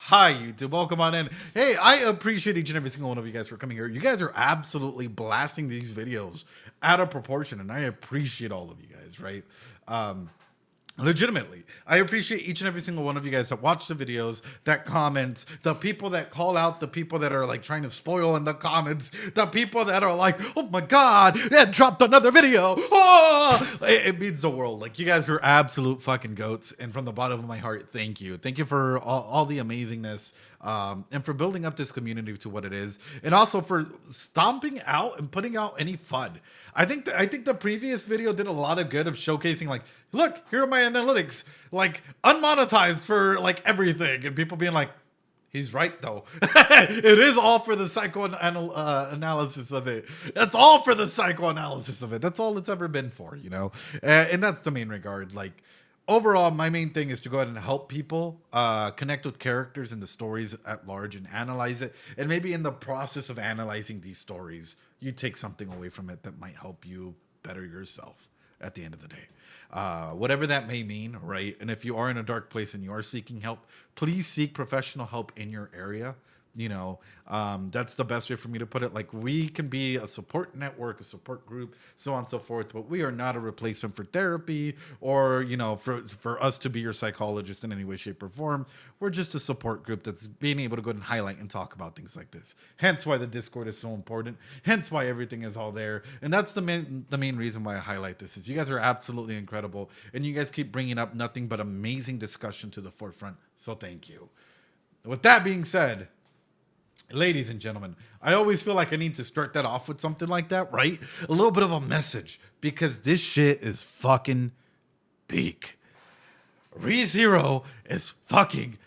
Hi, YouTube. Welcome on in. Hey, I appreciate each and every single one of you guys for coming here. You guys are absolutely blasting these videos out of proportion, and I appreciate all of you guys, right? Legitimately, I appreciate each and every single one of you guys that watch the videos, that comment, the people that call out, the people that are like trying to spoil in the comments, the people that are like, oh my God, it dropped another video. Oh! It means the world. Like, you guys are absolute fucking goats. And from the bottom of my heart, thank you. Thank you for all the amazingness and for building up this community to what it is. And also for stomping out and putting out any FUD. I think the previous video did a lot of good of showcasing like, look, here are my analytics, like unmonetized for like everything, and people being like, he's right though. It is all for the psychoanalysis of it. That's all for the psychoanalysis of it. That's all it's ever been for, you know? And that's the main regard. Like, overall, my main thing is to go ahead and help people connect with characters and the stories at large and analyze it. And maybe in the process of analyzing these stories, you take something away from it that might help you better yourself at the end of the day. Whatever that may mean, right? And if you are in a dark place and you are seeking help, please seek professional help in your area. You know, that's the best way for me to put it. Like, we can be a support network, a support group, so on and so forth, but we are not a replacement for therapy or, you know, for us to be your psychologist in any way, shape, or form. We're just a support group that's being able to go and highlight and talk about things like this. Hence why the Discord is so important. Hence why everything is all there. And that's the main reason why I highlight this is you guys are absolutely incredible. And you guys keep bringing up nothing but amazing discussion to the forefront. So thank you. With that being said, ladies and gentlemen, I always feel like I need to start that off with something like that, right? A little bit of a message, because this shit is fucking peak. ReZero is fucking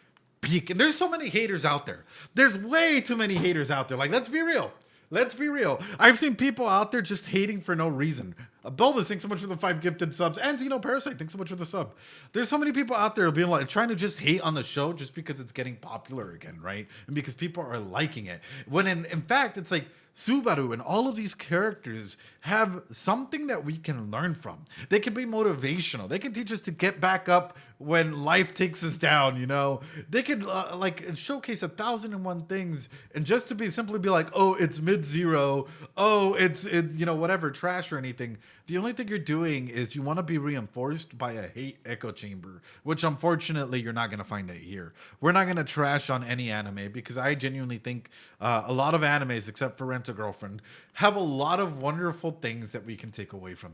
peak. And there's so many haters out there. There's way too many haters out there. Like, let's be real. Let's be real. I've seen people out there just hating for no reason. Bulbus, thanks so much for the 5 gifted subs. And Parasite, thanks so much for the sub. There's so many people out there being like trying to just hate on the show just because it's getting popular again, right? And because people are liking it. When in fact, it's like Subaru and all of these characters have something that we can learn from. They can be motivational. They can teach us to get back up when life takes us down, you know? They could like showcase 1,001 things, and just to simply be like, oh, it's mid-zero, oh, it's you know, whatever, trash or anything. The only thing you're doing is you want to be reinforced by a hate echo chamber, which unfortunately you're not going to find that here. We're not going to trash on any anime because I genuinely think a lot of animes, except for Rent a Girlfriend, have a lot of wonderful things that we can take away from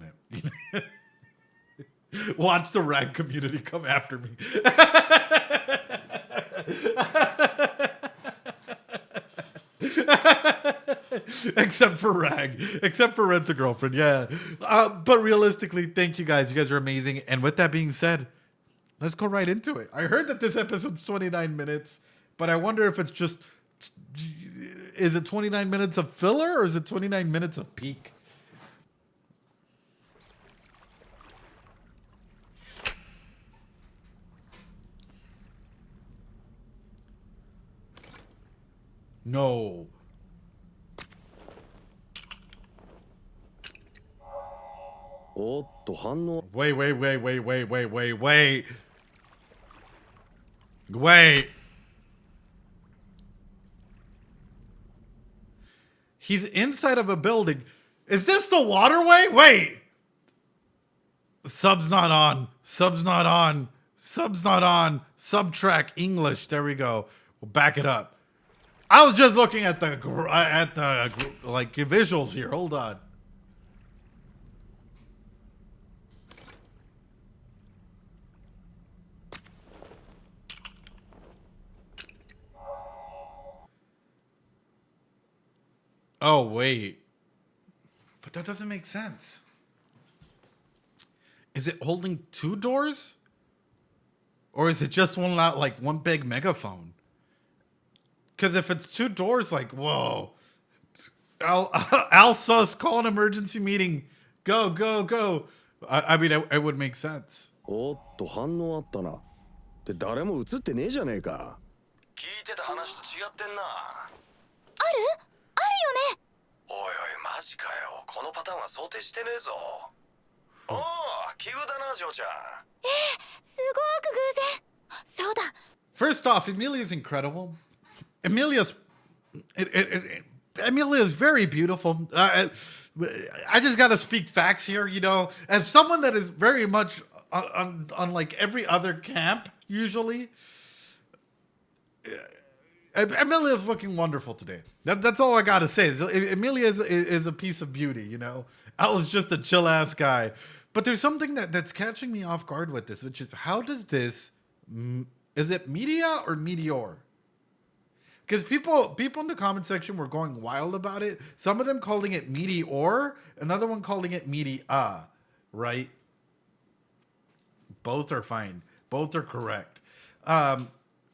it. Watch the rag community come after me. Except for Rag. Except for Rent a Girlfriend, yeah. But realistically, thank you guys. You guys are amazing. And with that being said, let's go right into it. I heard that this episode's 29 minutes, but I wonder if it's just... Is it 29 minutes of filler or is it 29 minutes of peak? No. Wait. Wait. He's inside of a building. Is this the waterway? Wait. Sub's not on. Sub's not on. Sub's not on. Subtrack English. There we go. We'll back it up. I was just looking at the like visuals here. Hold on. Oh, wait. But that doesn't make sense. Is it holding 2 doors? Or is it just one big megaphone? Because if it's 2 doors, like, whoa. Al Sus, call an emergency meeting. Go, go, go. I mean, it would make sense. おっと反応あったな。で誰も映ってねえじゃねえか。聞いてた話と違ってんな。あるよね。おいおいマジかよ。このパターンは想定してねえぞ。おお、奇遇だな、嬢ちゃん。すごく偶然。そうだ。First off, Emilia's incredible. Emilia's Emilia is very beautiful. I just got to speak facts here, you know. As someone that is very much on like every other camp, usually, Emilia is looking wonderful today. That's all I got to say. Emilia is a piece of beauty, you know. Al is just a chill ass guy. But there's something that's catching me off guard with this, which is how does this, is it media or meteor? Because people in the comment section were going wild about it. Some of them calling it meteor, another one calling it media, right? Both are fine. Both are correct.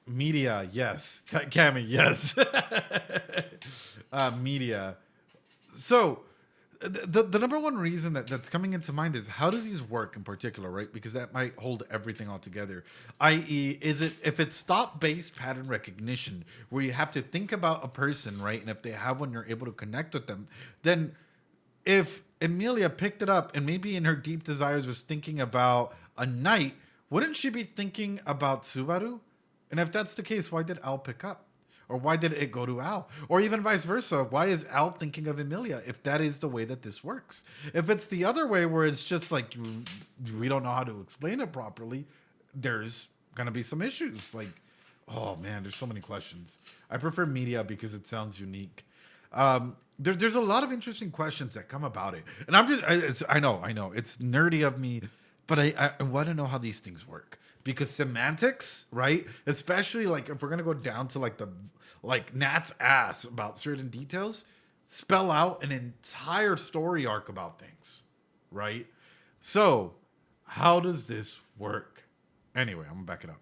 Media, yes. Cammy, yes. Media. So the number one reason that's coming into mind is how do these work in particular, right? Because that might hold everything all together. I.e., if it's thought-based pattern recognition, where you have to think about a person, right? And if they have one, you're able to connect with them. Then if Emilia picked it up and maybe in her deep desires was thinking about a knight, wouldn't she be thinking about Subaru? And if that's the case, why did Al pick up? Or why did it go to Al? Or even vice versa, why is Al thinking of Emilia if that is the way that this works? If it's the other way where it's just like, we don't know how to explain it properly, there's going to be some issues. Like, oh man, there's so many questions. I prefer media because it sounds unique. There's a lot of interesting questions that come about it. And I know, it's nerdy of me, but I want to know how these things work. Because semantics, right? Especially like if we're gonna go down to like Nat's ass about certain details, spell out an entire story arc about things, right? So, how does this work? Anyway, I'm gonna back it up.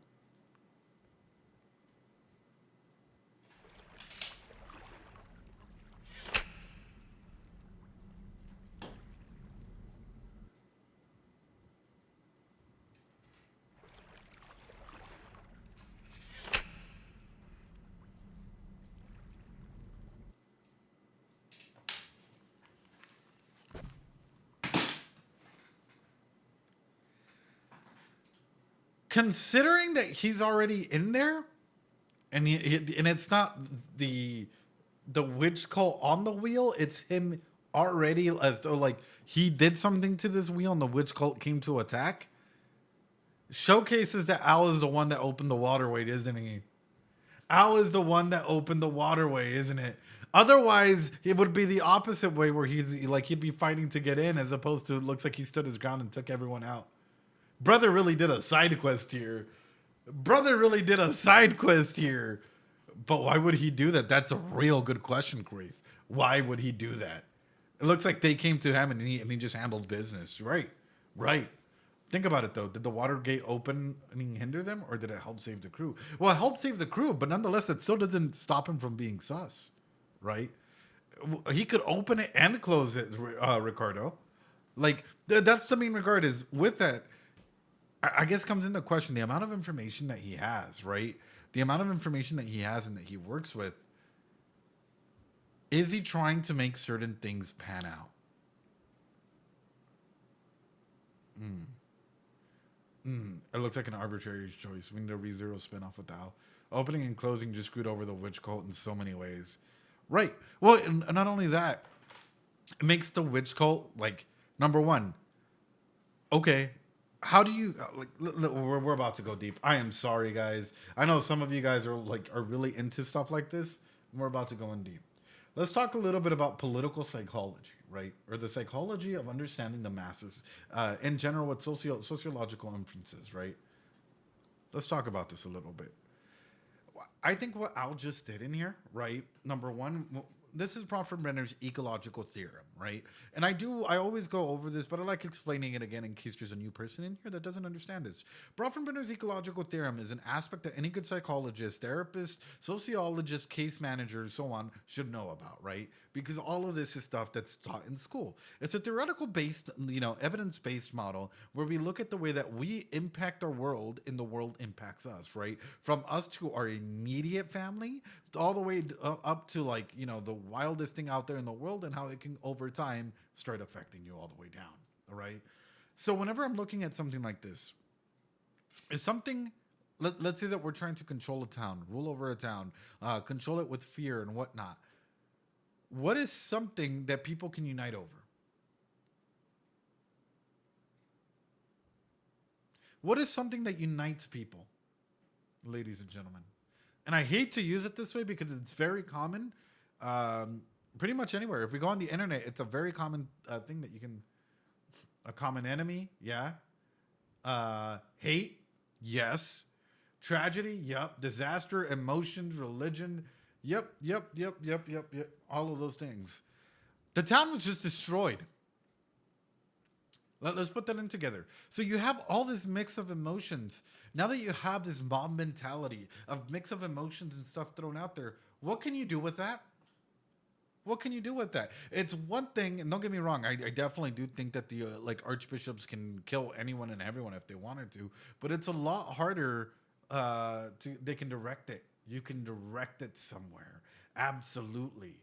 Considering that he's already in there, and and it's not the witch cult on the wheel, it's him already, as though like he did something to this wheel and the witch cult came to attack. Showcases that Al is the one that opened the waterway, isn't he? Al is the one that opened the waterway, isn't it? Otherwise, it would be the opposite way where he'd be fighting to get in, as opposed to it looks like he stood his ground and took everyone out. Brother really did a side quest here. But why would he do that? That's a real good question, Grace. Why would he do that? It looks like they came to him and he just handled business. Right. Think about it, though. Did the Watergate opening hinder them, or did it help save the crew? Well, it helped save the crew, but nonetheless, it still doesn't stop him from being sus. Right? He could open it and close it, Ricardo. Like, that's the main regard is with that. I guess comes into question the amount of information that he has, right? The amount of information that he has and that he works with. Is he trying to make certain things pan out? It looks like an arbitrary choice. We need a ReZero spinoff with Al. Opening and closing just screwed over the witch cult in so many ways. Right. Well, and not only that, it makes the witch cult, like, number one, okay, how do you we're about to go deep. I am sorry, guys. I know some of you guys are really into stuff like this. We're about to go in deep. Let's talk a little bit about political psychology, right? Or the psychology of understanding the masses in general with sociological inferences, right? Let's talk about this a little bit. I think what Al just did in here, right? Number one, this is Bronfenbrenner's ecological theorem, right? And I always go over this, but I like explaining it again in case there's a new person in here that doesn't understand this. Bronfenbrenner's ecological theorem is an aspect that any good psychologist, therapist, sociologist, case manager, so on, should know about, right? Because all of this is stuff that's taught in school. It's a theoretical based, evidence-based model where we look at the way that we impact our world and the world impacts us, right? From us to our immediate family, all the way up to the wildest thing out there in the world and how it can over time start affecting you all the way down. All right. So whenever I'm looking at something like this, is something let's say that we're trying to control a town, rule over a town, control it with fear and whatnot. What is something that people can unite over? What is something that unites people, ladies and gentlemen? And I hate to use it this way because it's very common, pretty much anywhere. If we go on the internet, it's a very common thing that you can. A common enemy, yeah. Hate, yes. Tragedy, yep. Disaster, emotions, religion, yep. All of those things. The town was just destroyed. Let's put that in together. So you have all this mix of emotions. Now that you have this mob mentality of mix of emotions and stuff thrown out there, what can you do with that? What can you do with that? It's one thing, and don't get me wrong, I definitely do think that the like archbishops can kill anyone and everyone if they wanted to, but it's a lot harder they can direct it. You can direct it somewhere. Absolutely.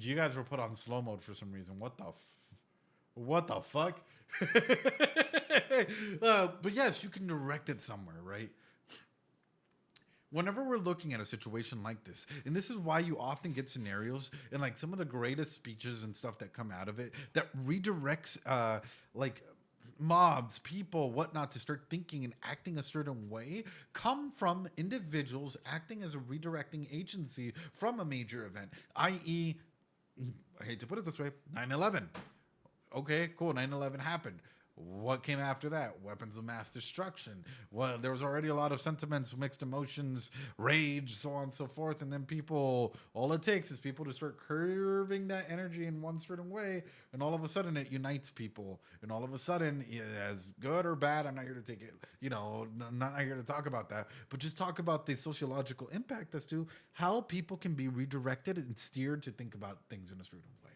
You guys were put on slow mode for some reason. What the fuck? But yes, you can direct it somewhere, right? Whenever we're looking at a situation like this, and this is why you often get scenarios and like some of the greatest speeches and stuff that come out of it that redirects like mobs, people, whatnot to start thinking and acting a certain way, come from individuals acting as a redirecting agency from a major event, i.e., I hate to put it this way, 9/11. Okay, cool, 9/11 happened. What came after that? Weapons of mass destruction. Well, there was already a lot of sentiments, mixed emotions, rage, so on and so forth. And then people, all it takes is people to start curving that energy in one certain way. And all of a sudden it unites people. And all of a sudden, as good or bad, I'm not here to take it, not here to talk about that, but just talk about the sociological impact as to how people can be redirected and steered to think about things in a certain way.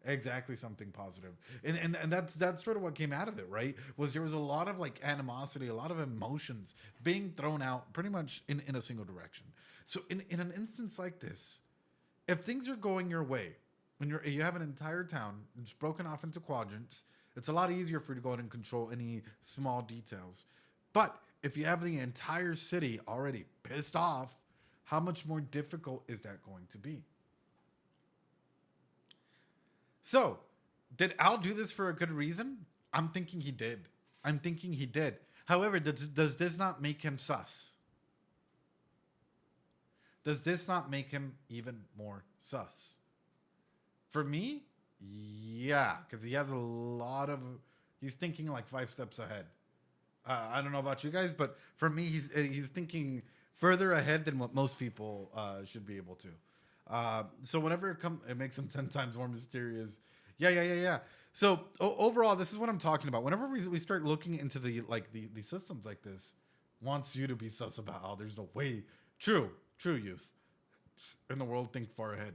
Exactly, something positive. And that's sort of what came out of it, right? Was there was a lot of like animosity, a lot of emotions being thrown out pretty much in a single direction. So in an instance like this, if things are going your way, when you have an entire town, it's broken off into quadrants, it's a lot easier for you to go ahead and control any small details. But if you have the entire city already pissed off, how much more difficult is that going to be? So, did Al do this for a good reason? I'm thinking he did. However, does this not make him sus? Does this not make him even more sus? For me, yeah, because he has a lot of... He's thinking like 5 steps ahead. I don't know about you guys, but for me, he's thinking further ahead than what most people should be able to. So whenever it makes him 10 times more mysterious. Yeah. So overall, this is what I'm talking about. Whenever we start looking into the systems like this, wants you to be sus about how there's no way. True youth in the world think far ahead.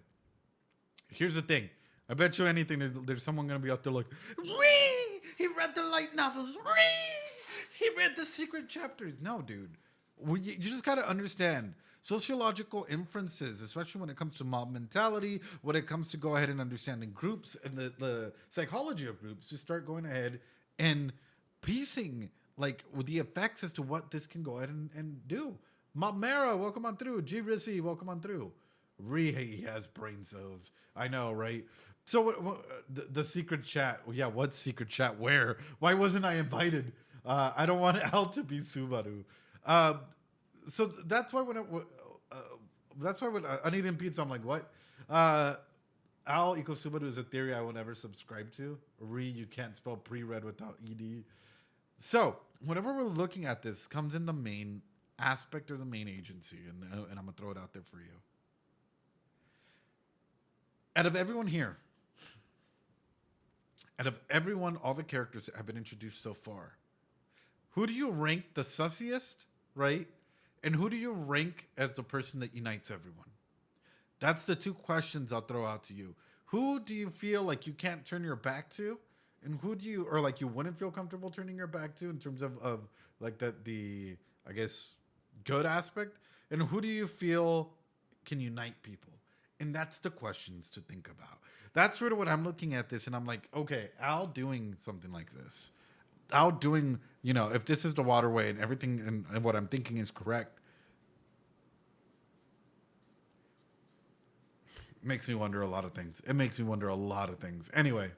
Here's the thing. I bet you anything there's someone going to be out there like, Wee! He read the light novels. Wee! He read the secret chapters. No, dude. You just got to understand sociological inferences, especially when it comes to mob mentality, when it comes to go ahead and understanding groups and the psychology of groups, to start going ahead and piecing like with the effects as to what this can go ahead and do. Mara, welcome on through. G Rissy, welcome on through. He has brain cells. I know, right? So the secret chat. Yeah, what secret chat? Where? Why wasn't I invited? I don't want Al to be Subaru. So that's why when uneaten pizza, I'm like, what? Al equals Subaru is a theory I will never subscribe to. You can't spell pre-read without ed. So whenever we're looking at this, comes in the main aspect or the main agency, and I'm gonna throw it out there for you. Out of everyone here, all the characters that have been introduced so far, who do you rank the sussiest, right? And who do you rank as the person that unites everyone? That's the 2 questions I'll throw out to you. Who do you feel like you can't turn your back to? And who do you, or like you wouldn't feel comfortable turning your back to in terms of like the I guess, good aspect? And who do you feel can unite people? And that's the questions to think about. That's sort of what I'm looking at this, and I'm like, okay, Al doing something like this. out doing, you know, if this is the waterway and everything and what I'm thinking is correct, makes me wonder a lot of things. It makes me wonder a lot of things. Anyway.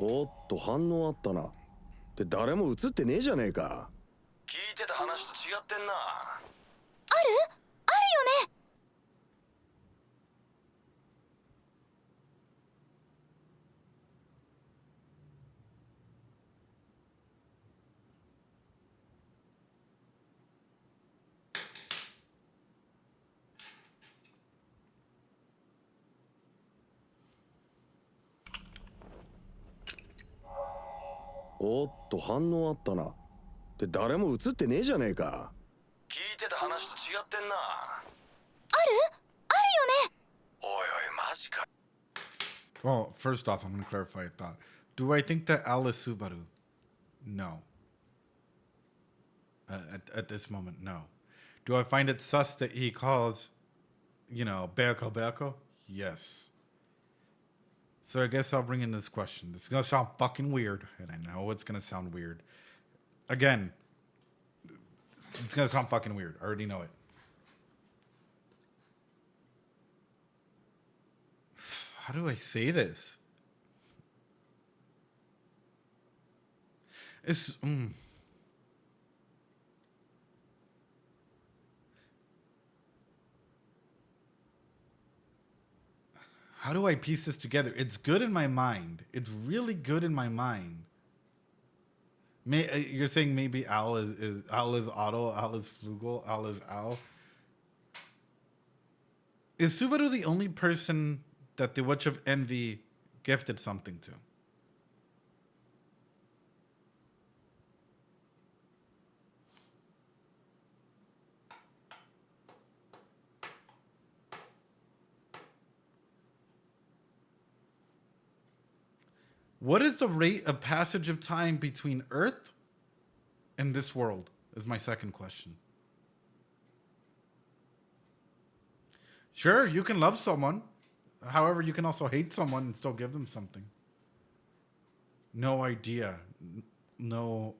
おっと反応あったな。で誰も映ってねえじゃねえか。聞いてた話と違ってんな。あるよね。おっと反応あったな。で誰も映ってねえじゃねえか。聞いてた話と違ってんな。あるよね。おいおいマジか。 Well, first off, I'm going to clarify a thought. Do I think that Al is Subaru? No. At this moment, no. Do I find it sus that he calls, you know, Beako? Yes. So I guess I'll bring in this question. It's going to sound fucking weird, and I know it's going to sound weird. Again, it's going to sound fucking weird. I already know it. How do I say this? It's... How do I piece this together? It's good in my mind. It's really good in my mind. You're saying maybe Al is Otto, Al is Flugel, Al is Al. Is Subaru the only person that the Witch of Envy gifted something to? What is the rate of passage of time between Earth and this world? Is my second question. Sure, you can love someone. However, you can also hate someone and still give them something. No idea. No.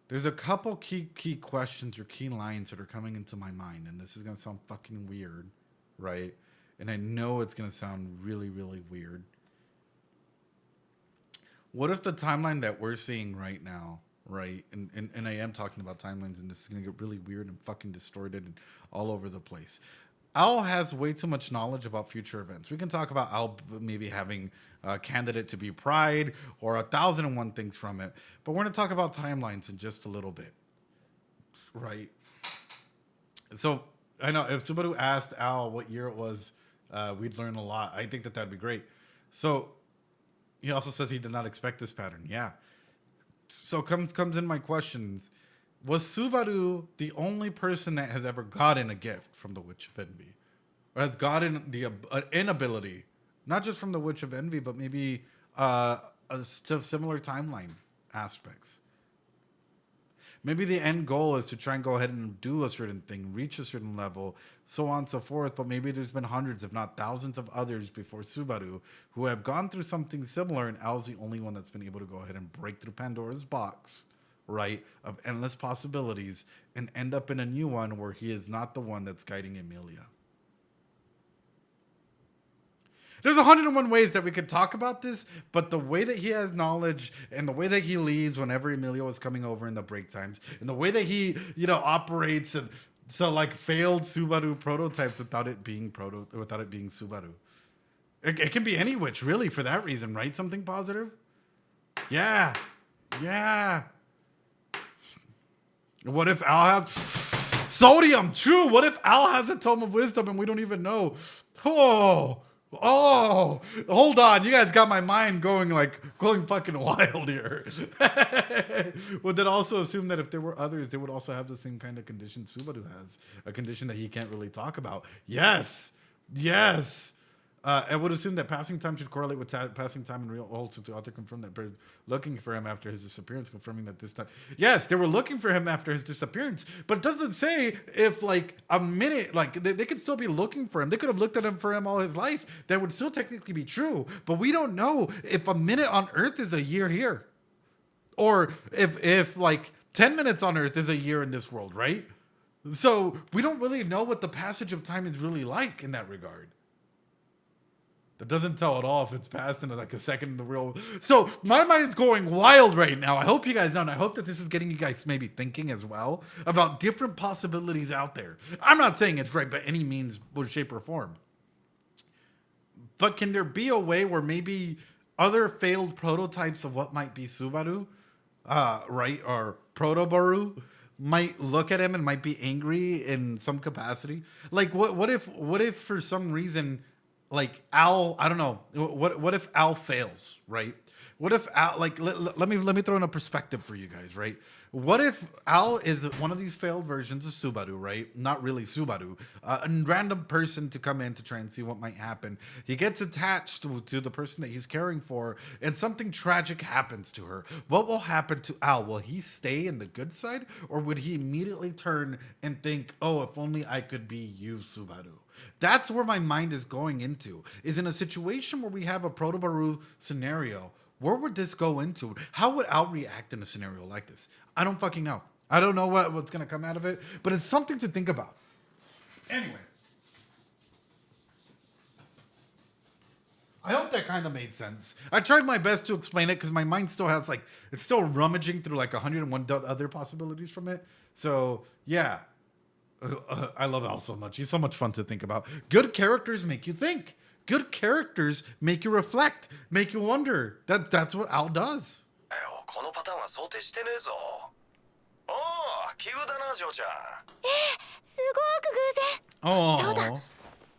There's a couple key questions or key lines that are coming into my mind, and this is going to sound fucking weird, right? And I know it's going to sound really, really weird. What if the timeline that we're seeing right now, right? And I am talking about timelines, and this is going to get really weird and fucking distorted and all over the place. Al has way too much knowledge about future events. We can talk about Al maybe having a candidate to be Pride or 1,001 things from it. But we're going to talk about timelines in just a little bit. Right? So, I know if Subaru asked Al what year it was, we'd learn a lot. I think that that'd be great. So, he also says he did not expect this pattern. Yeah. So, comes in my questions. Was Subaru the only person that has ever gotten a gift from the Witch of Envy? Or has gotten the inability, not just from the Witch of Envy, but maybe similar timeline aspects? Maybe the end goal is to try and go ahead and do a certain thing, reach a certain level, so on and so forth. But maybe there's been hundreds, if not thousands of others before Subaru who have gone through something similar, and Al's the only one that's been able to go ahead and break through Pandora's box, right, of endless possibilities and end up in a new one where he is not the one that's guiding Emilia. There's 101 ways that we could talk about this, but the way that he has knowledge and the way that he leaves whenever Emilia was coming over in the break times and the way that he, operates and so like failed Subaru prototypes without it being Subaru. It can be any witch really for that reason, right? Something positive. Yeah. What if Al has sodium? True. What if Al has a tome of wisdom and we don't even know? Oh, hold on. You guys got my mind going fucking wild here. Would that also assume that if there were others, they would also have the same kind of condition Subaru has? A condition that he can't really talk about. Yes. I would assume that passing time should correlate with passing time in real. Also, to author confirm that they're looking for him after his disappearance, confirming that this time. Yes, they were looking for him after his disappearance, but it doesn't say if like a minute, like they could still be looking for him. They could have looked at him for him all his life. That would still technically be true, but we don't know if a minute on Earth is a year here, or if like 10 minutes on Earth is a year in this world, right? So we don't really know what the passage of time is really like in that regard. That doesn't tell at all if it's passed in like a second in the real. So my mind's going wild right now. I hope you guys know, and I hope that this is getting you guys maybe thinking as well about different possibilities out there. I'm not saying it's right by any means, shape, or form. But can there be a way where maybe other failed prototypes of what might be Subaru, right, or Protobaru, might look at him and might be angry in some capacity? Like, what if for some reason, like Al, I don't know, what if Al fails, right? What if Al, like, let me throw in a perspective for you guys, right? What if Al is one of these failed versions of Subaru, right? Not really Subaru, a random person to come in to try and see what might happen. He gets attached to the person that he's caring for, and something tragic happens to her. What will happen to Al? Will he stay in the good side, or would he immediately turn and think, oh, if only I could be you, Subaru? That's where my mind is going into, is in a situation where we have a Protobaru scenario. Where would this go into? How would Al react in a scenario like this? I don't fucking know. I don't know what's going to come out of it, but it's something to think about. Anyway. I hope that kind of made sense. I tried my best to explain it because my mind still has like, it's still rummaging through like 101 other possibilities from it. So, yeah. I love Al so much. He's so much fun to think about. Good characters make you think. Good characters make you reflect, make you wonder. That's what Al does. このパターンは想定してねえぞ。おお、奇遇だな、ジョーちゃん。すごく偶然。 Oh. そうだ。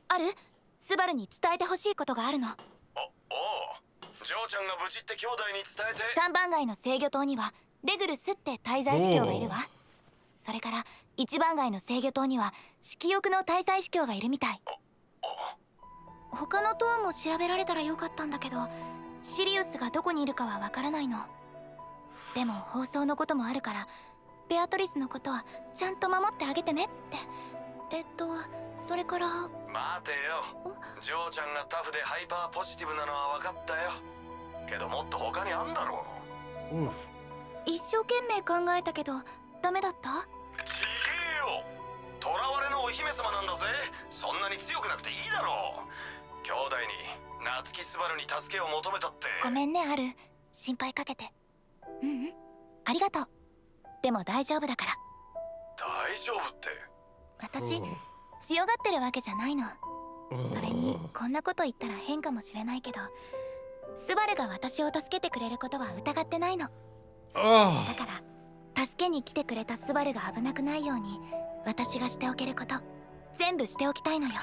ある？スバルに伝えてほしいことがあるの。おお、ジョーちゃんが無事って兄弟に伝えて。3番街の制御塔にはレグルスって滞在司教がいるわ。それから1番街の制御塔には色欲の滞在司教がいるみたい。他の塔も調べられたらよかったんだけど、シリウスがどこにいるかはわからないの。でも放送のこともあるから、ベアトリスのことはちゃんと守ってあげてねって。それから。待てよ。ジョーちゃんがタフでハイパーポジティブなのは分かったよ。けどもっと他にあんだろう。一生懸命考えたけどダメだった？ちげえよ。囚われのお姫様なんだぜ。そんなに強くなくていいだろう。兄弟に夏木スバルに助けを求めたって。ごめんね、アル。心配かけて。ありがとう。でも大丈夫だから。大丈夫って。私、強がってるわけじゃないの。それにこんなこと言ったら変かもしれないけど、スバルが私を助けてくれることは疑ってないの。だから助けに来てくれたスバルが危なくないように、私がしておけること全部しておきたいのよ。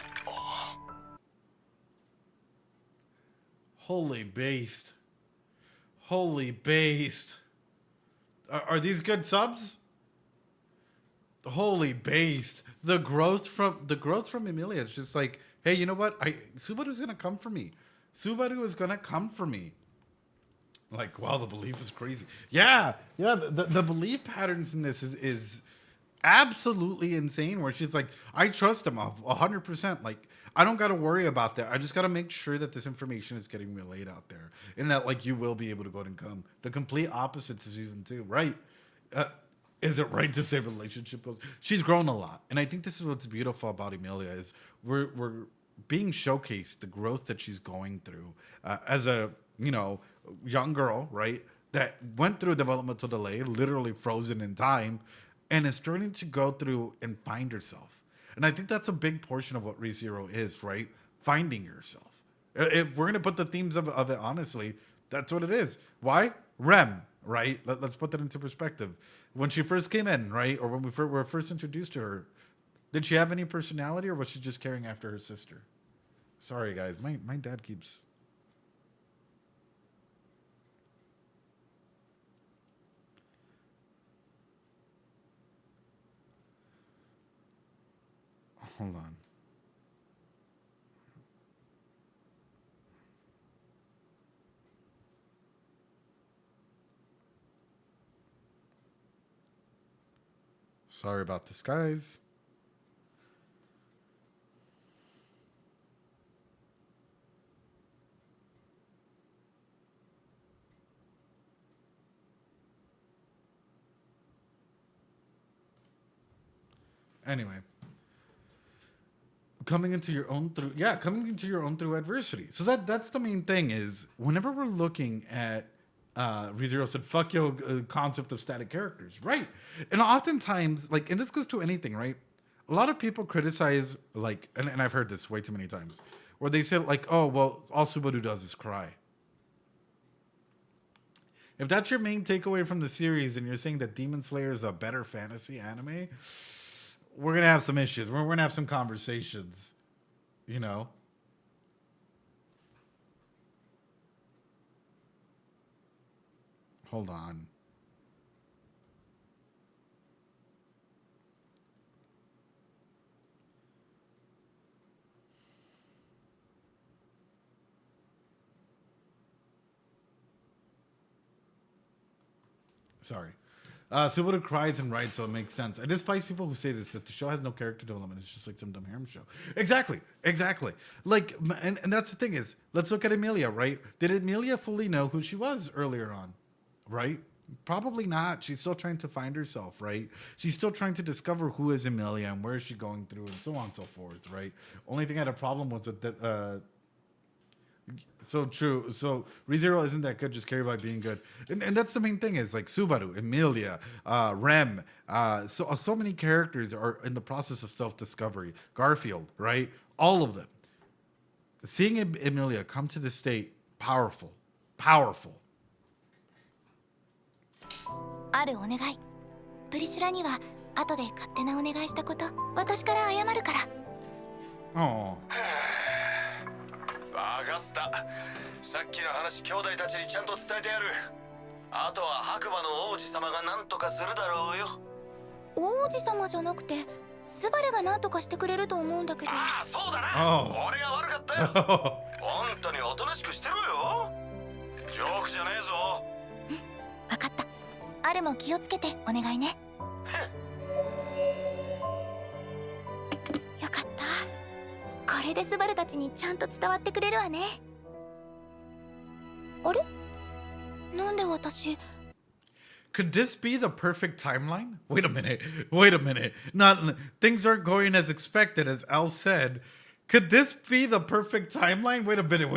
Holy based. Holy based. Are these good subs? Holy based. The growth from Emilia is just like, hey, you know what? Subaru's gonna come for me. Subaru is gonna come for me. Like, wow, the belief is crazy. Yeah. The belief patterns in this is absolutely insane. Where she's like, I trust him 100%. Like, I don't got to worry about that. I just got to make sure that this information is getting relayed out there, and that like you will be able to go and come. The complete opposite to season 2, right? Is it right to say relationship goals? She's grown a lot, and I think this is what's beautiful about Emilia is we're being showcased the growth that she's going through as a young girl, right? That went through a developmental delay, literally frozen in time, and is starting to go through and find herself. And I think that's a big portion of what ReZero is, right? Finding yourself. If we're going to put the themes of it honestly, that's what it is. Why? Rem, right? Let's put that into perspective. When she first came in, right? Or when we were first introduced to her, did she have any personality, or was she just caring after her sister? Sorry, guys. My dad keeps... Hold on. Sorry about this, guys. Anyway, coming into your own through adversity. So that's the main thing is whenever we're looking at ReZero said, fuck your concept of static characters, right? And oftentimes, like, and this goes to anything, right? A lot of people criticize, like, and I've heard this way too many times, where they say, like, oh, well, all Subaru does is cry. If that's your main takeaway from the series and you're saying that Demon Slayer is a better fantasy anime, we're going to have some issues. We're going to have some conversations, you know? Hold on. Sorry. Subaru cries and writes, so it makes sense. I despise people who say this, that the show has no character development. It's just like some dumb harem show. Exactly. Like, and that's the thing is, let's look at Emilia, right? Did Emilia fully know who she was earlier on, right? Probably not. She's still trying to find herself, right? She's still trying to discover who is Emilia and where is she going through and so on and so forth, right? Only thing I had a problem with that, so true. So ReZero isn't that good, just carried by being good. And that's the main thing is like Subaru, Emilia, Rem. So many characters are in the process of self-discovery. Garfield, right? All of them. Seeing Emilia come to the state, powerful. あるお願い。プリシュラには後で勝手なお願いしたこと、私から謝るから。Oh. わかった。さっきの話兄弟たちにちゃんと伝えてやる。あとは白馬の王子様が何とかするだろうよ。王子様じゃなくてスバルが何とかしてくれると思うんだけど。ああ、そうだな。俺が悪かったよ。本当におとなしくしてろよ。ジョークじゃねえぞ。分かった。アルも気をつけてお願いね。よかった。これでスバルたちにちゃんと伝わってくれるわね。あれ？なんで私 Could this be the perfect timeline? Wait a minute. Not things aren't going as expected, as Al said. Could this be the perfect timeline? Wait a minute.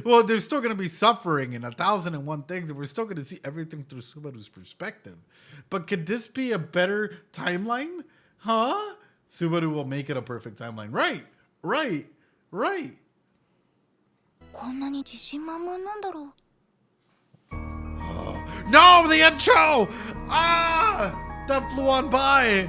Well, there's still going to be suffering and 1,001 things, and we're still going to see everything through Subaru's perspective. But could this be a better timeline? Huh? Subaru will make it a perfect timeline. Right. こんなに自信満々なんだろう。No, the intro! That flew on by.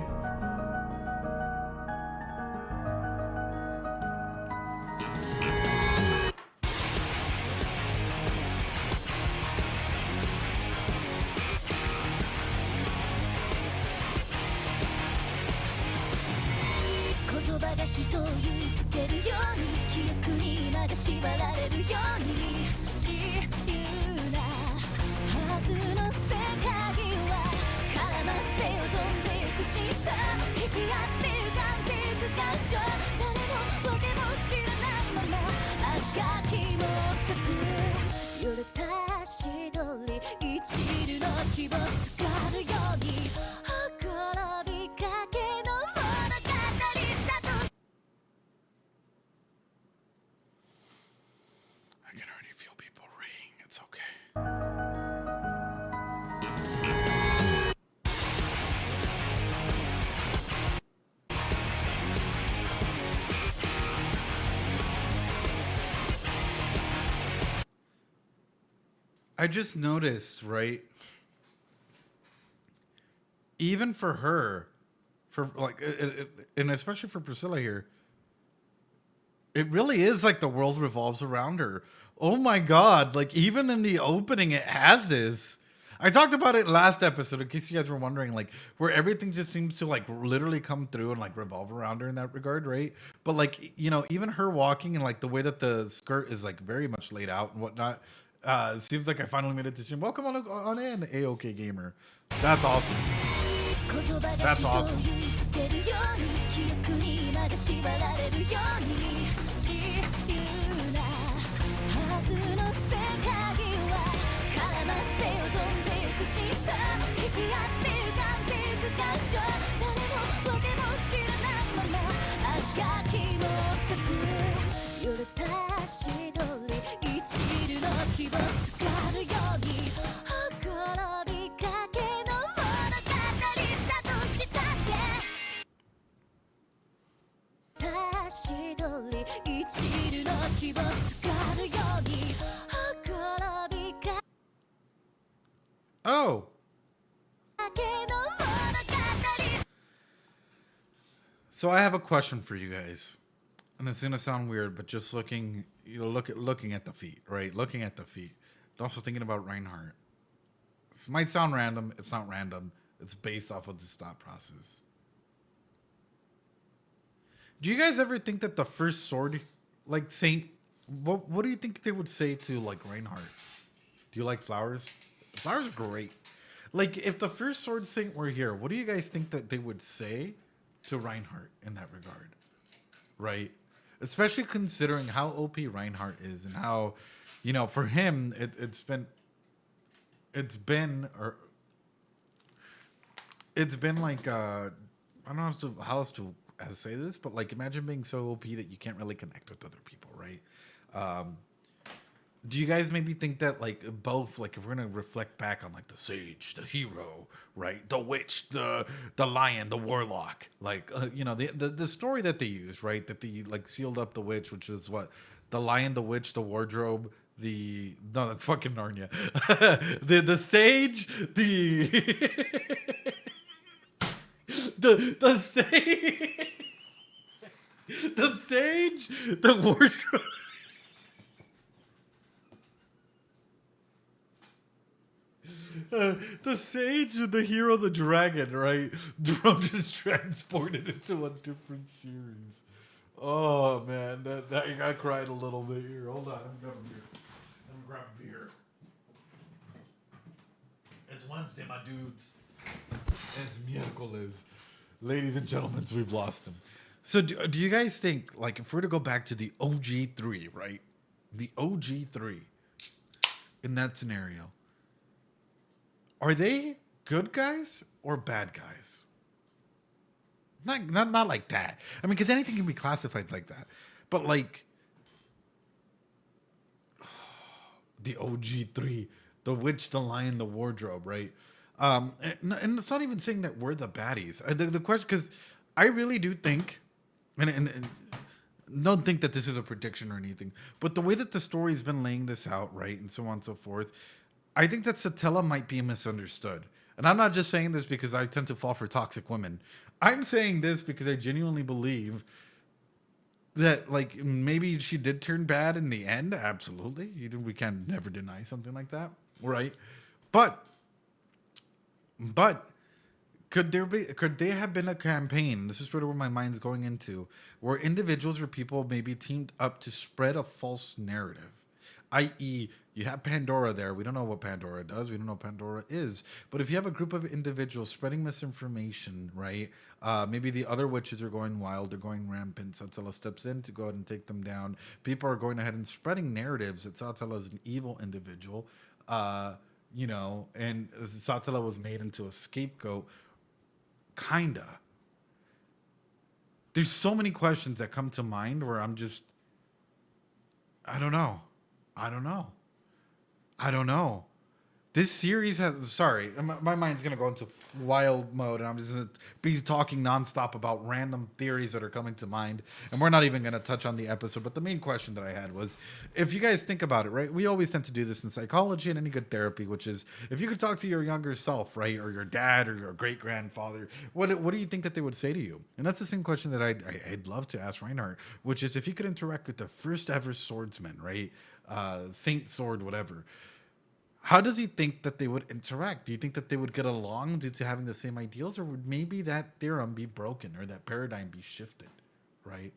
I can already feel people reading. It's okay. I just noticed, right? Even for her, for like, and especially for Priscilla here, it really is like the world revolves around her. Oh my God. Like, even in the opening, it has this. I talked about it last episode, in case you guys were wondering, like, where everything just seems to, like, literally come through and, like, revolve around her in that regard, right? But, like, you know, even her walking and, like, the way that the skirt is, like, very much laid out and whatnot, Seems like I finally made it to stream. Welcome on in, AOK Gamer. That's awesome. That's awesome. Oh. So I have a question for you guys. And it's gonna sound weird, but just looking at the feet, right? Looking at the feet. And also thinking about Reinhardt. This might sound random, it's not random. It's based off of this thought process. Do you guys ever think that the first sword, like Saint, what do you think they would say to like Reinhardt? Do you like flowers? Flowers are great. Like if the first sword Saint were here, what do you guys think that they would say to Reinhardt in that regard? Right? Especially considering how OP Reinhardt is and how, you know, for him it's been like I don't know how else to say this, but like imagine being so OP that you can't really connect with other people, right? Do you guys maybe think that like both, like if we're gonna reflect back on like the sage, the hero, right, the witch, the lion, the warlock, like you know the story that they used, right, that they like sealed up the witch, which is what, the lion, the witch, the wardrobe, no, that's fucking Narnia. the sage, the sage, the sage, the wardrobe. The sage, the hero, the dragon, right? Drum just transported into a different series. Oh man, that I cried a little bit here. Hold on, let me grab a beer. Let me grab a beer. It's Wednesday, my dudes. As miércoles. Ladies and gentlemen, we've lost him. So do you guys think, like, if we're to go back to the OG3, right? The OG3 in that scenario, are they good guys or bad guys? Not like that. I mean, because anything can be classified like that. But like the OG3, the witch, the lion, the wardrobe, right? And it's not even saying that we're the baddies. The question, because I really do think, and don't think that this is a prediction or anything, but the way that the story's been laying this out, right, and so on and so forth, I think that Satella might be misunderstood. And I'm not just saying this because I tend to fall for toxic women. I'm saying this because I genuinely believe that, like, maybe she did turn bad in the end. Absolutely. We can never deny something like that. Right? But could they have been a campaign? This is sort of where my mind's going into, where individuals or people maybe teamed up to spread a false narrative. I.e., you have Pandora there. We don't know what Pandora does. We don't know what Pandora is. But if you have a group of individuals spreading misinformation, right? Maybe the other witches are going wild. They're going rampant. Satsala steps in to go ahead and take them down. People are going ahead and spreading narratives that Satsala is an evil individual. You know, and Satsala was made into a scapegoat. Kinda. There's so many questions that come to mind where I'm just, I don't know. This series has, sorry, my mind's going to go into wild mode, and I'm just going to be talking nonstop about random theories that are coming to mind. And we're not even going to touch on the episode. But the main question that I had was, if you guys think about it, right, we always tend to do this in psychology and any good therapy, which is if you could talk to your younger self, right, or your dad or your great grandfather, what do you think that they would say to you? And that's the same question that I'd love to ask Reinhardt, which is if you could interact with the first ever swordsman, right, Saint Sword, whatever. How does he think that they would interact? Do you think that they would get along due to having the same ideals, or would maybe that theorem be broken or that paradigm be shifted, right?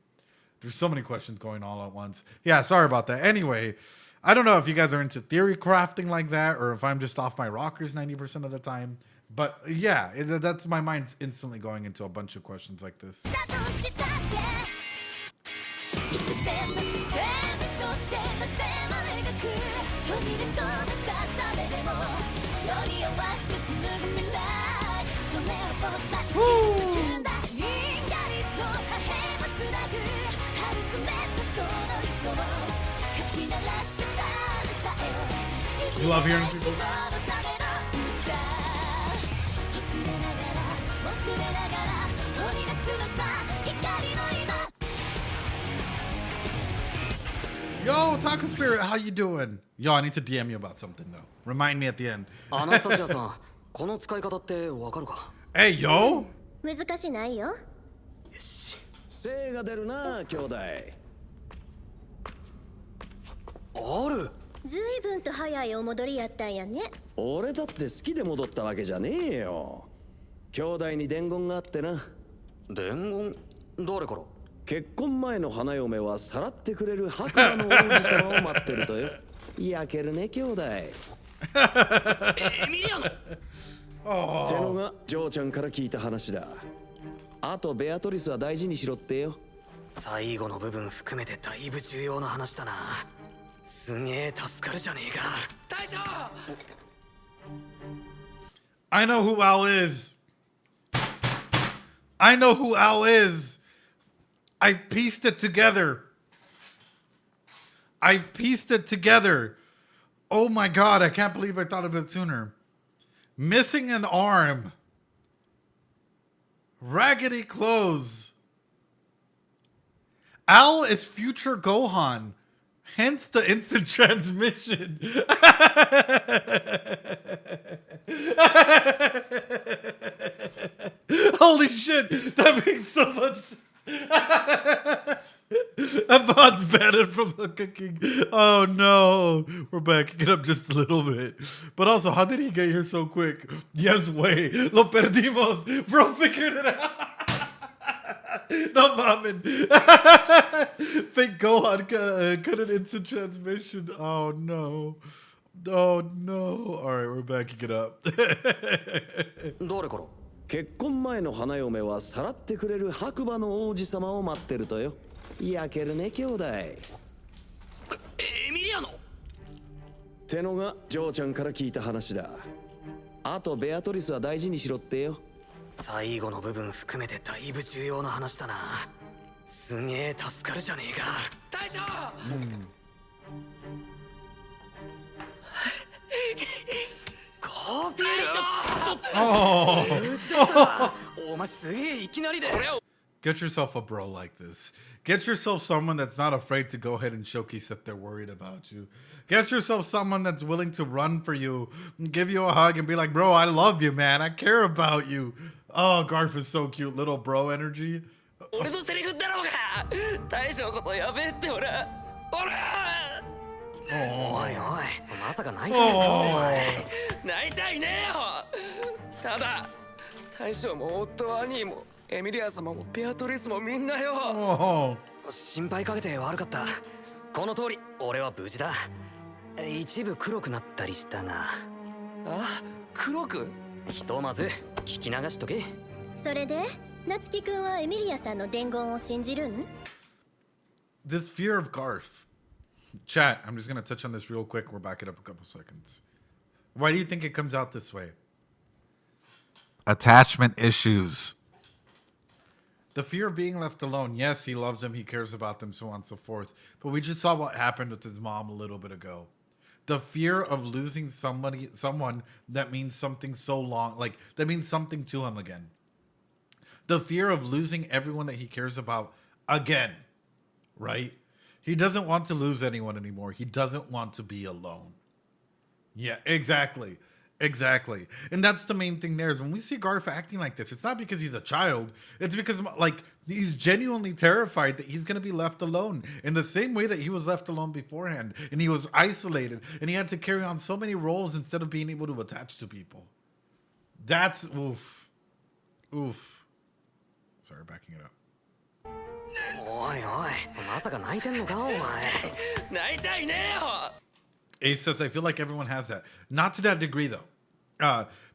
There's so many questions going all at once. Yeah, sorry about that. Anyway, I don't know if you guys are into theory crafting like that or if I'm just off my rockers 90% of the time. But yeah, that's my mind instantly going into a bunch of questions like this. You love hearing people? Yo, Taco Spirit, how you doing? Yo, I need to DM you about something though. Remind me at the end. アナスタジアさん、この使い方ってわかるか？ Hey, yo! 難しないよ。精が出るな兄弟。ある。ずいぶんと早いお戻りやったんやね。俺だって好きで戻ったわけじゃねえよ。兄弟に伝言があってな。伝言？誰から？結婚前の花嫁はさらってくれる白馬の王子様を待ってるとよ。焼けるね兄弟。エミリアノ。ってのがジョーちゃんから聞いた話だ。あとベアトリスは大事にしろってよ。最後の部分含めてだいぶ重要な話だな。すげえ助かるじゃねえか。大将。I know who Al is. I know who Al is. I pieced it together. I pieced it together. Oh my god, I can't believe I thought of it sooner. Missing an arm. Raggedy clothes. Al is future Gohan. Hence the instant transmission. Holy shit, that makes so much sense. Vods banned from the cooking. Oh no. We're backing it up just a little bit. But also, how did he get here so quick? Yes, way. Lo perdimos. Bro figured it out. No mames. Fake Gohan cut an instant transmission. Oh no. Oh no. Alright, we're backing it up. 誰から？結婚前の花嫁はさらってくれる白馬の王子様を待ってるとよ。焼けるね兄弟。エミリアノ。ってのがジョーちゃんから聞いた話だ。あとベアトリスは大事にしろってよ。最後の部分含めてだいぶ重要な話だな。すげえ助かるじゃねえか。大将。コピーお前すげえいきなりで。 Get yourself a bro like this. Get yourself someone that's not afraid to go ahead and showcase that they're worried about you. Get yourself someone that's willing to run for you, and give you a hug, and be like, bro, I love you, man. I care about you. Oh, Garf is so cute. Little bro energy. 俺のセリフだろうが。大将こそやべえってほら。ほら。おいおい、まさか泣いてねえかお前。泣いちゃいねえよ。ただ大将も夫は兄もエミリア様もベアトリスもみんなよ。心配かけて悪かった。この通り俺は無事だ。一部黒くなったりしたが。あ、黒く？ひとまず聞き流しとけ。それで夏希くんはエミリアさんの伝言を信じるん？ This fear of Garf. Chat, I'm just going to touch on this real quick. We're backing up a couple seconds. Why do you think it comes out this way? Attachment issues. The fear of being left alone. Yes, he loves them. He cares about them, so on and so forth. But we just saw what happened with his mom a little bit ago. The fear of losing someone that means something so long, like that means something to him again. The fear of losing everyone that he cares about again, right? He doesn't want to lose anyone anymore. He doesn't want to be alone. Yeah, exactly. Exactly. And that's the main thing there is when we see Garf acting like this, it's not because he's a child. It's because, like, he's genuinely terrified that he's going to be left alone in the same way that he was left alone beforehand. And he was isolated. And he had to carry on so many roles instead of being able to attach to people. That's, oof. Oof. Sorry, backing it up. おいおい、まさか泣いてんのかお前。泣いちゃいねえよ。Ace says, I feel like everyone has that. Not to that degree, though.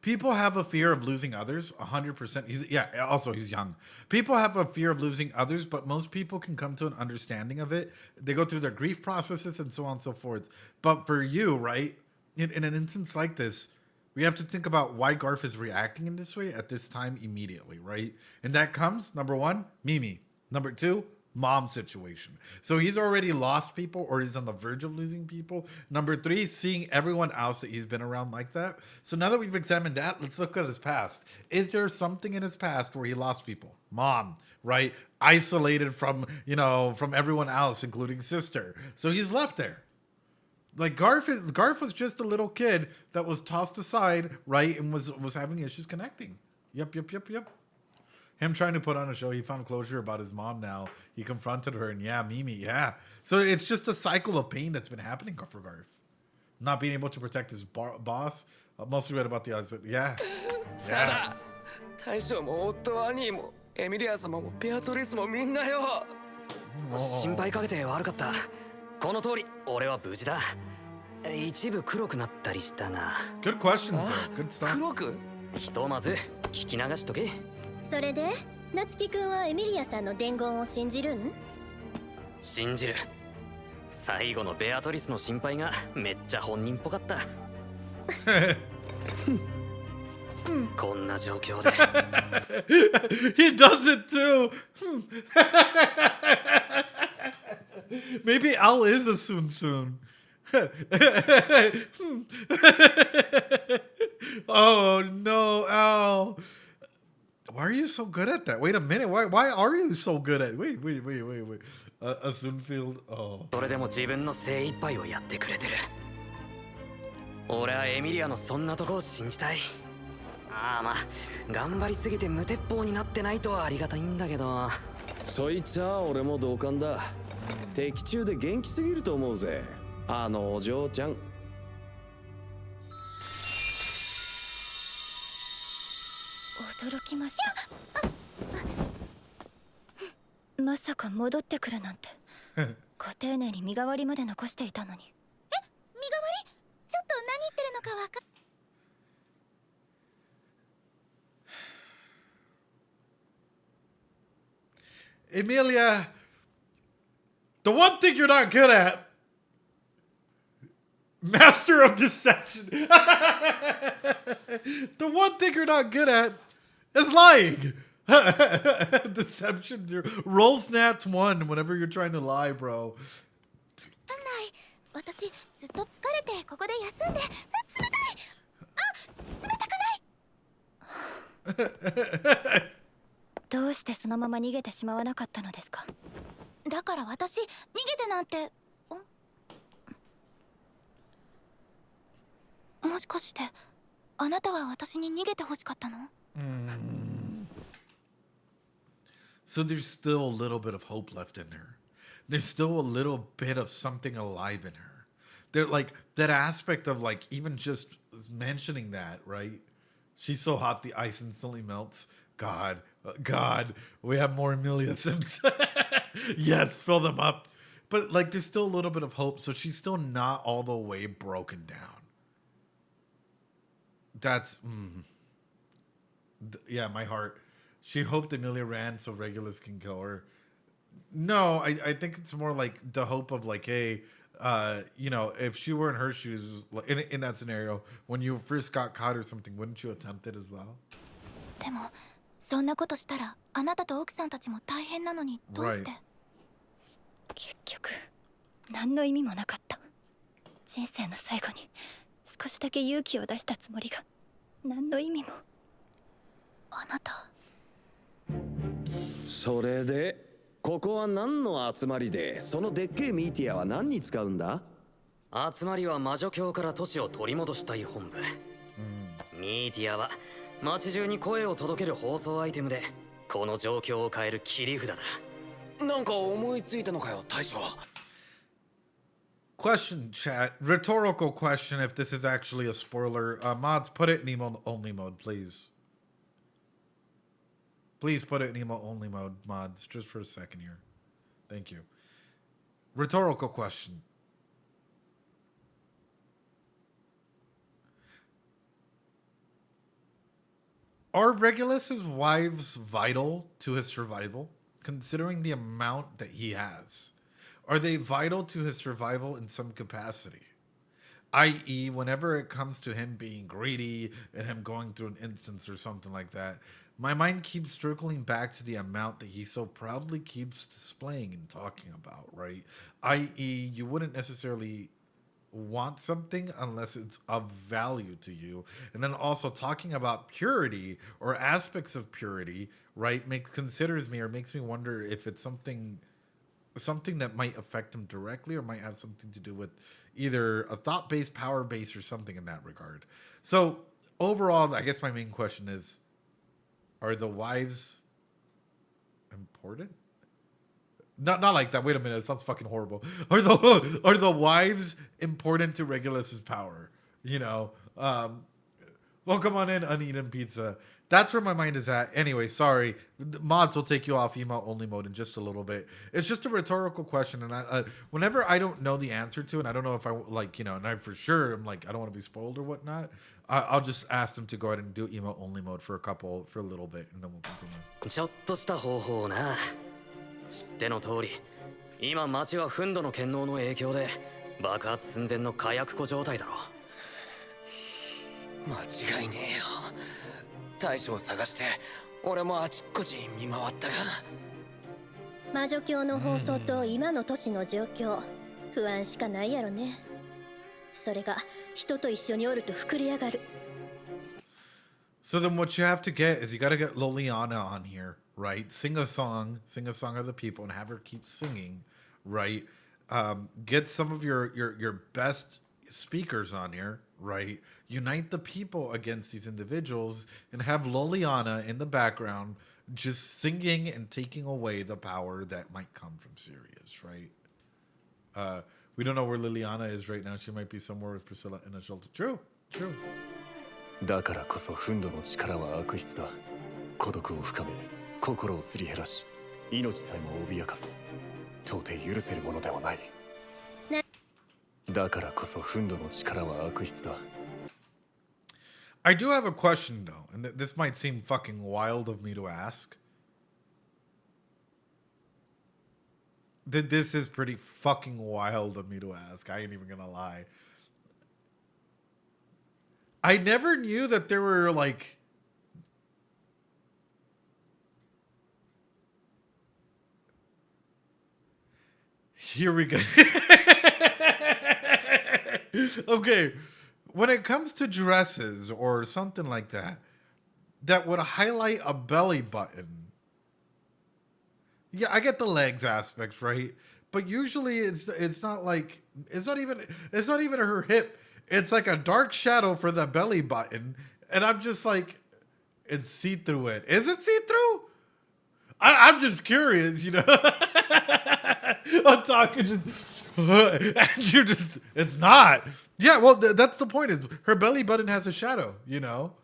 People have a fear of losing others, 100%. Also, he's young. People have a fear of losing others, but most people can come to an understanding of it. They go through their grief processes and so on and so forth. But for you, right, in an instance like this, we have to think about why Garf is reacting in this way at this time immediately, right? And that comes, number one, Mimi. Number two, mom situation. So he's already lost people, or he's on the verge of losing people. Number three, seeing everyone else that he's been around like that. So now that we've examined that, let's look at his past. Is there something in his past where he lost people? Mom, right? Isolated from, from everyone else, including sister. So he's left there. Like Garf was just a little kid that was tossed aside, right? And was having issues connecting. Yep. Him trying to put on a show, he found closure about his mom now. He confronted her, and Mimi. So it's just a cycle of pain that's been happening for Garf. Not being able to protect his boss. Mostly read about the other. Yeah. 大将も夫兄もエミリア様もベアトリスもみんなよ。心配かけて悪かった。この通り俺は無事だ。一部黒くなったりしたが。Good questions, though. Good stuff. 黒く？ひとまず聞き流しとけ。それで夏樹くんはエミリアさんの伝言を信じるん？信じる。最後のベアトリスの心配がめっちゃ本人っぽかった。こんな状況で。He does it too. Maybe Al is a soon. Oh no, Al. Why are you so good at that? Wait a minute. Why are you so good at? Wait. A Soonfield. Oh. それでも自分の精一杯をやってくれてる。俺はエミリアのそんなとこを信じたい。まあ頑張りすぎて無鉄砲になってないとありがたいんだけど。そいつは俺も同感だ。敵中で元気すぎると思うぜ。あのお嬢ちゃん。驚きました。まさか戻ってくるなんて。ご丁寧に身代わりまで残していたのに。身代わり？ちょっと何言ってるのかわか。Emilia, the one thing you're not good at, master of deception. The one thing you're not good at is lying. Deception. Roll snats 1 whenever you're trying to lie, bro. 私ずっと疲れてここで休んで。冷たくない。どうしてそのまま逃げてしまわなかったのですか？だから私逃げてなんて。もしかしてあなたは私に逃げて欲しかったの？So there's still a little bit of hope left in her. There's still a little bit of something alive in her. They're like that aspect of like even just mentioning that, right? She's so hot the ice instantly melts. God, we have more Emilia Sims. Yes, fill them up. But like there's still a little bit of hope, so she's still not all the way broken down. That's my heart. She hoped Emilia ran so Regulus can kill her. No, I think it's more like the hope of like, hey, if she were in her shoes, in that scenario, when you first got caught or something, wouldn't you attempt it as well? でもそんなことしたらあなたと奥さんたちも大変なのにどうして？ 結局何の意味もなかった。人生の最後に少しだけ勇気を出したつもりが何の意味も。あなた。それでここは何の集まりで、そのでっけえミーティアは何に使うんだ？集まりは魔女境から都市を取り戻したい本部。ミーティアは街中に声を届ける放送アイテムでこの状況を変える切り札だ。なんか思いついたのかよ大将。Question chat, rhetorical question if this is actually a spoiler. Mods, put it in emo only mode, please. Please put it in emo only mode, mods, just for a second here. Thank you. Rhetorical question. Are Regulus's wives vital to his survival, considering the amount that he has? Are they vital to his survival in some capacity? I.e., whenever it comes to him being greedy and him going through an instance or something like that, my mind keeps circling back to the amount that he so proudly keeps displaying and talking about, right? I.e., you wouldn't necessarily want something unless it's of value to you. And then also talking about purity or aspects of purity, right, considers me or makes me wonder if it's something that might affect him directly or might have something to do with either a thought-based, power-based, or something in that regard. So overall, I guess my main question is, are the wives important? Not like that. Wait a minute. It sounds fucking horrible. Are the wives important to Regulus's power? You know? Well, come on in, uneaten pizza. That's where my mind is at. Anyway, sorry. Mods will take you off email only mode in just a little bit. It's just a rhetorical question, and whenever I don't know the answer to it, and I don't know if I like, you know, and I for sure I'm like I don't want to be spoiled or whatnot. I'll just ask them to go ahead and do email only mode for a little bit, and then we'll continue. ちょっとした方法な。知っての通り、今町は憤怒の権能の影響で爆発寸前の火薬庫状態だろ。間違いねえよ。大将を探して俺もあちっこち見回ったが。魔女教の放送と今の都市の状況、不安しかないやろね。それが人と一緒におると膨れ上がる。So then what you have to get is you got to get Liliana on here, right? Sing a song of the people and have her keep singing, right? Get some of your best speakers on here, right? Unite the people against these individuals and have Liliana in the background just singing and taking away the power that might come from Sirius, right? We don't know where Liliana is right now. She might be somewhere with Priscilla and a shelter. True. だからこそ憤怒の力は悪質だ。孤独を深め、心をすり減らし、命さえも脅かす。到底許せるものではない。だからこそ憤怒の力は悪質だ。I do have a question though, and this might seem fucking wild of me to ask. This is pretty fucking wild of me to ask. I ain't even gonna lie. I never knew that there were like here we go. Okay, when it comes to dresses or something like that, that would highlight a belly button. Yeah, I get the legs aspects, right? But usually it's not like it's not even her hip. It's like a dark shadow for the belly button, and I'm just like, it's see-through. Is it see-through? I'm just curious, you know. I'm talking just, and you just, it's not. Yeah, well, that's the point. Is her belly button has a shadow, you know.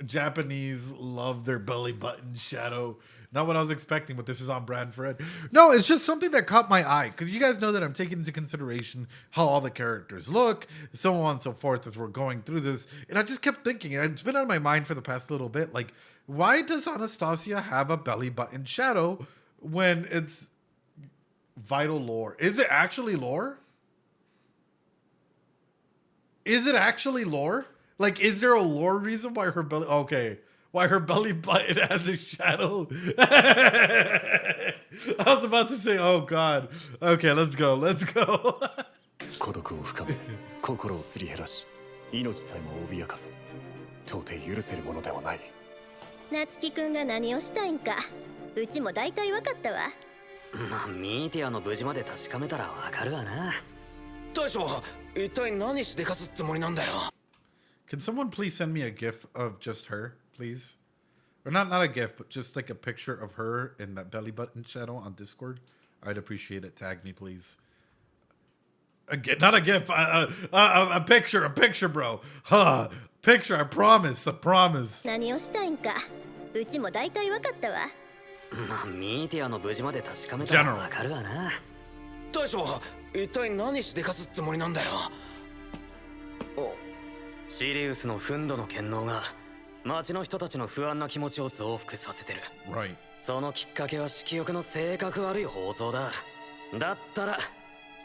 Japanese love their belly button shadow. Not what I was expecting, but this is on brand for it. No, it's just something that caught my eye. Because you guys know that I'm taking into consideration how all the characters look, so on and so forth as we're going through this. And I just kept thinking, and it's been on my mind for the past little bit, like, why does Anastasia have a belly button shadow when it's vital lore? Is it actually lore? Is it actually lore? Like, is there a lore reason why her belly... Okay. Why her belly button has a shadow? I was about to say, oh God. Okay, let's go. 孤独を深め、心をすり減らし、命さえも脅かす。到底許せるものではない。夏希くんが何をしたいんか、うちも大体わかったわ。まあミーティアの無事まで確かめたらわかるわな。大将、一体何しでかすつもりなんだよ。Can someone please send me a gif of just her, please? Or not a gif, but just like a picture of her in that belly button shadow on Discord. I'd appreciate it. Tag me, please. Not a gif, a picture, bro. Picture, I promise. 何をしたいんか、うちも大体わかったわ。まあミーティアの無事まで確かめたらわかるわな。大将、一体何しでかすつもりなんだよ。シリウスの憤怒の権能が町の人たちの不安な気持ちを増幅させてる。 Right. そのきっかけは色欲の性格悪い放送だ。だったら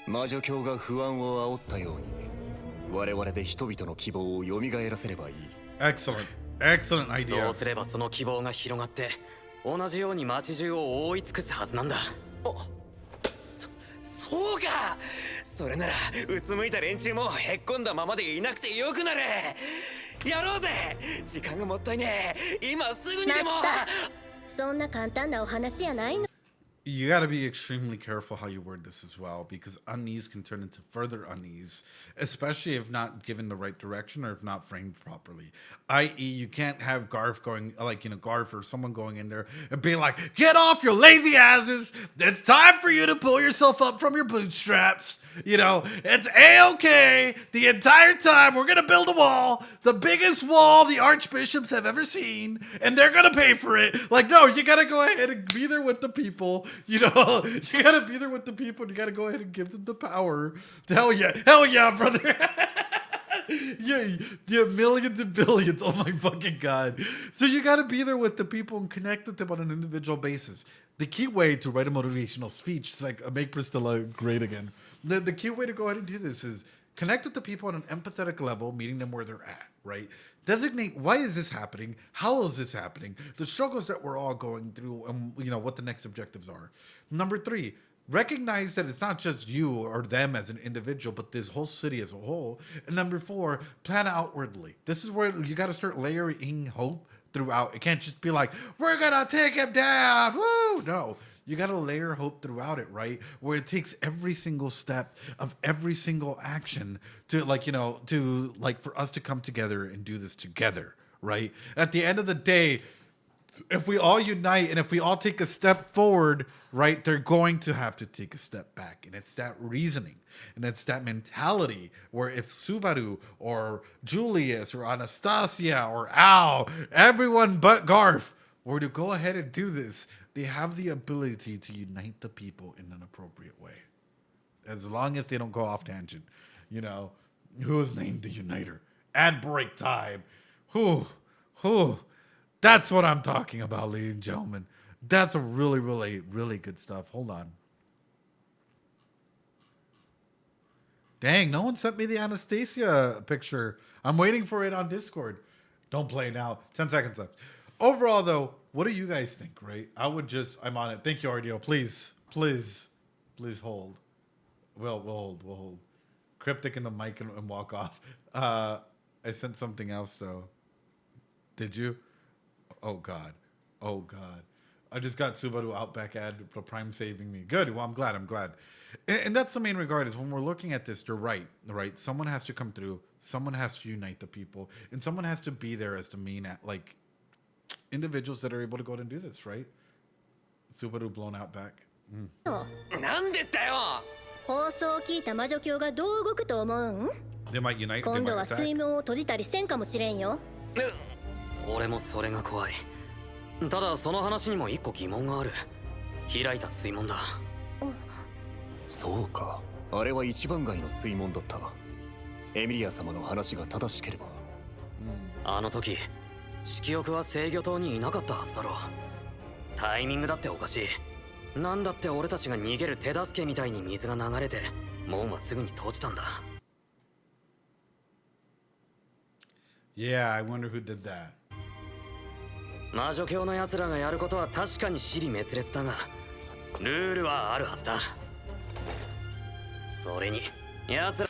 魔女教が不安を煽ったように我々で人々の希望を蘇らせればいい。 Excellent. Excellent そ idea. うすればその希望が広がって同じように町中を覆い尽くすはずなんだ。そうか。それならうつむいた連中もへっこんだままでいなくてよくなる。やろうぜ。時間がもったいねえ。今すぐにでも。そんな簡単なお話やないの。 You got to be extremely careful how you word this as well, because unease can turn into further unease, especially if not given the right direction or if not framed properly. I.e., you can't have Garf going, like, Garf or someone going in there and being like, get off your lazy asses. It's time for you to pull yourself up from your bootstraps. It's A-okay. The entire time we're going to build a wall, the biggest wall the archbishops have ever seen, and they're going to pay for it. Like, no, you got to go ahead and be there with the people. You got to be there with the people, and you got to go ahead and give them the power. Hell yeah, brother. yeah, millions and billions. Oh my fucking God. So you got to be there with the people and connect with them on an individual basis. The key way to write a motivational speech is like make Priscilla great again. The key way to go ahead and do this is connect with the people on an empathetic level, meeting them where they're at, right? Designate why is this happening? How is this happening? The struggles that we're all going through and what the next objectives are. Number 3, recognize that it's not just you or them as an individual, but this whole city as a whole. And number 4, plan outwardly. This is where you got to start layering hope throughout. It can't just be like, we're going to take him down. Woo! No. You got to layer hope throughout it, right? Where it takes every single step of every single action to for us to come together and do this together, right? At the end of the day, if we all unite and if we all take a step forward, right, they're going to have to take a step back. And it's that reasoning and it's that mentality where if Subaru or Julius or Anastasia or Al, everyone but Garth, were to go ahead and do this, they have the ability to unite the people in an appropriate way. As long as they don't go off tangent. Who is named the Uniter? Ad break time. That's what I'm talking about, ladies and gentlemen. That's a really, really, really good stuff. Hold on. Dang, no one sent me the Anastasia picture. I'm waiting for it on Discord. Don't play now. 10 seconds left. Overall, though, what do you guys think, right? I'm on it. Thank you, RDO. Please hold. We'll hold. Cryptic in the mic and walk off. I sent something else, though. Did you? Oh, God. I just got Subaru Outback ad for Prime saving me. Good. Well, I'm glad. And that's the main regard is when we're looking at this, they're right? Someone has to come through. Someone has to unite the people. And someone has to be there as the main, individuals that are able to go out and do this, right? Subaru blown out back. なんでだよ。放送を聞いた魔女教がどう動くと思うん They might unite. 今 They 度 might は attack. 水門を閉じたりせんかもしれんよ。俺もそれが怖い。ただその話にも一個疑問がある。開いた水門だ。そうか。あれは一番街の水門だった。エミリア様の話が正しければ。あの時色欲は制御塔にいなかったはずだろう。タイミングだっておかしい。なんだって俺たちが逃げる手助けみたいに水が流れて門はすぐに閉じたんだ。Yeah, I wonder who did that. 魔女教の奴らがやることは確かに支離滅裂だが、ルールはあるはずだ。それに奴ら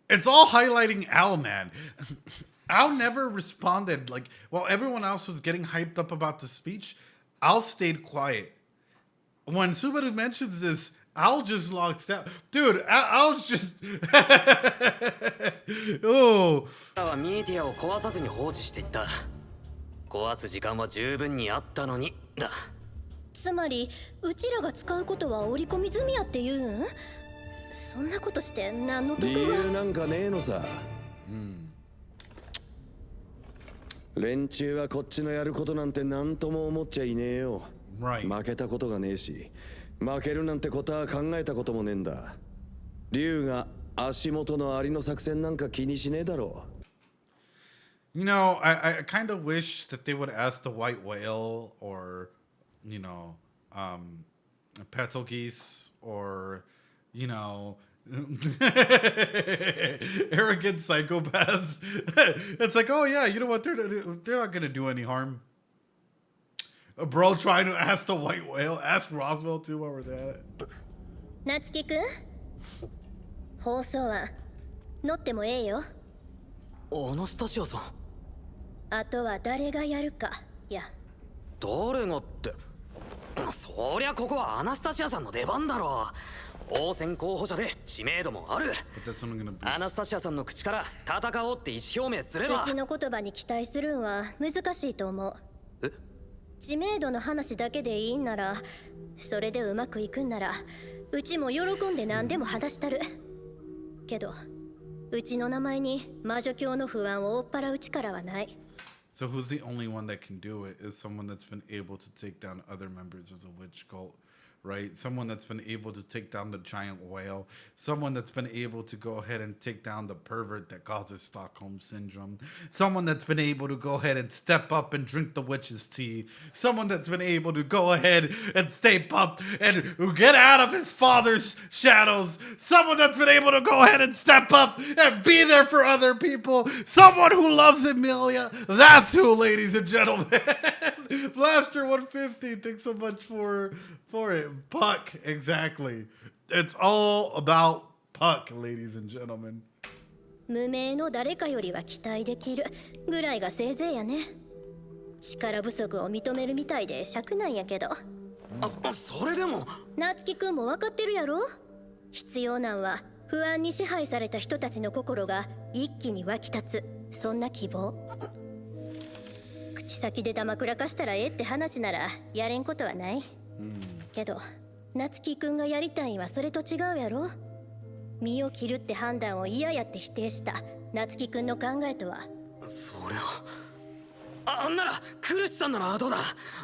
It's all highlighting Al, man. Al never responded. While everyone else was getting hyped up about the speech, Al stayed quiet. When Subaru mentions this, Al just locks down. Dude, Al's just... oh. はミーティアを壊さずに放置していった。壊す時間は十分にあったのにだ。つまりうちらが使うことは織り込み済みやって言うんそんなことして何の得が理由なんかねえのさ。連中はこっちのやることなんて何とも思っちゃいねえよ。Right. 負けたことがねえし、負けるなんてことは考えたこともねえんだ。竜が足元のアリの作戦なんか気にしねえだろ You know, I kind of wish that they would ask the white whale or, you know, petal geese or, you know, arrogant psychopaths. It's like, oh yeah, you know what? They're not gonna do any harm. A bro trying to ask the white whale. Ask Roswell too while we're there. 夏樹くん放送は乗ってもええよ。アナスタシアさん。あとは誰がやるかや。誰がって。そりゃここはアナスタシアさんの出番だろう。応戦候補者で知名度もある。アナスタシアさんの口から戦おうって意思表明すれば。うちの言葉に期待するんは難しいと思う。え？知名度の話だけでいいんなら、それでうまくいくんなら、うちも喜んで何でも話したる。けど、うちの名前に魔女教の不安を追っ払う力はない。So who's the only one that can do it is someone that's been able to take down other members of the witch cult, right? Someone that's been able to take down the giant whale. Someone that's been able to go ahead and take down the pervert that causes Stockholm Syndrome. Someone that's been able to go ahead and step up and drink the witch's tea. Someone that's been able to go ahead and step up and get out of his father's shadows. Someone that's been able to go ahead and step up and be there for other people. Someone who loves Emilia. That's who, ladies and gentlemen. Blaster 150, thanks so much for it. Puck, exactly. It's all about Puck, ladies and gentlemen. 無名の誰かよりは期待できるぐらいがせいぜいやね。力不足を認めるみたいで尺なんやけど。それでも。夏樹くんも分かってるやろ。必要なんは不安に支配された人たちの心が一気に湧き立つ、そんな希望。口先でだまくらかしたらええって話ならやれんことはない。けど夏樹くんがやりたいんはそれと違うやろ。身を切るって判断を嫌やって否定した夏樹くんの考えとは。そりゃあんならクルシさんならどうだ。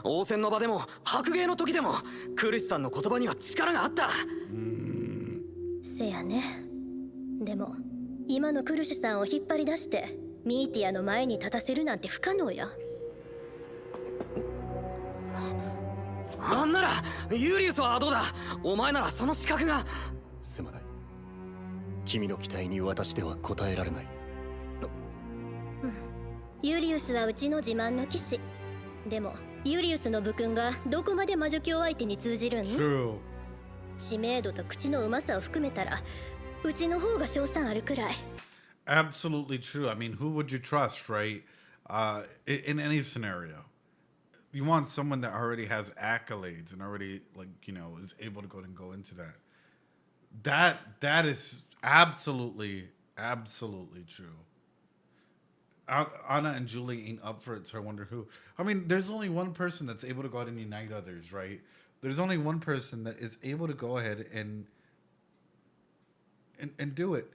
応戦の場でも白芸の時でもクルシさんの言葉には力があった。せやね。でも今のクルシさんを引っ張り出してミーティアの前に立たせるなんて不可能や。あんならユーリウスはどうだ。お前ならその資格が。すまない。君の期待に私では応えられない。ユリウスはうちの自慢の騎士。でもユリウスの武勲がどこまで魔女教相手に通じるん？ True. 知名度と口のうまさを含めたらうちの方が賞賛あるくらい。 Absolutely true. I mean, who would you trust, right? In any scenario. You want someone that already has accolades and already, like, you know, is able to go and go into that. That is absolutely true. Anna and Julie ain't up for it, so I wonder who. I mean, there's only one person that's able to go ahead and unite others, right? There's only one person that is able to go ahead and do it.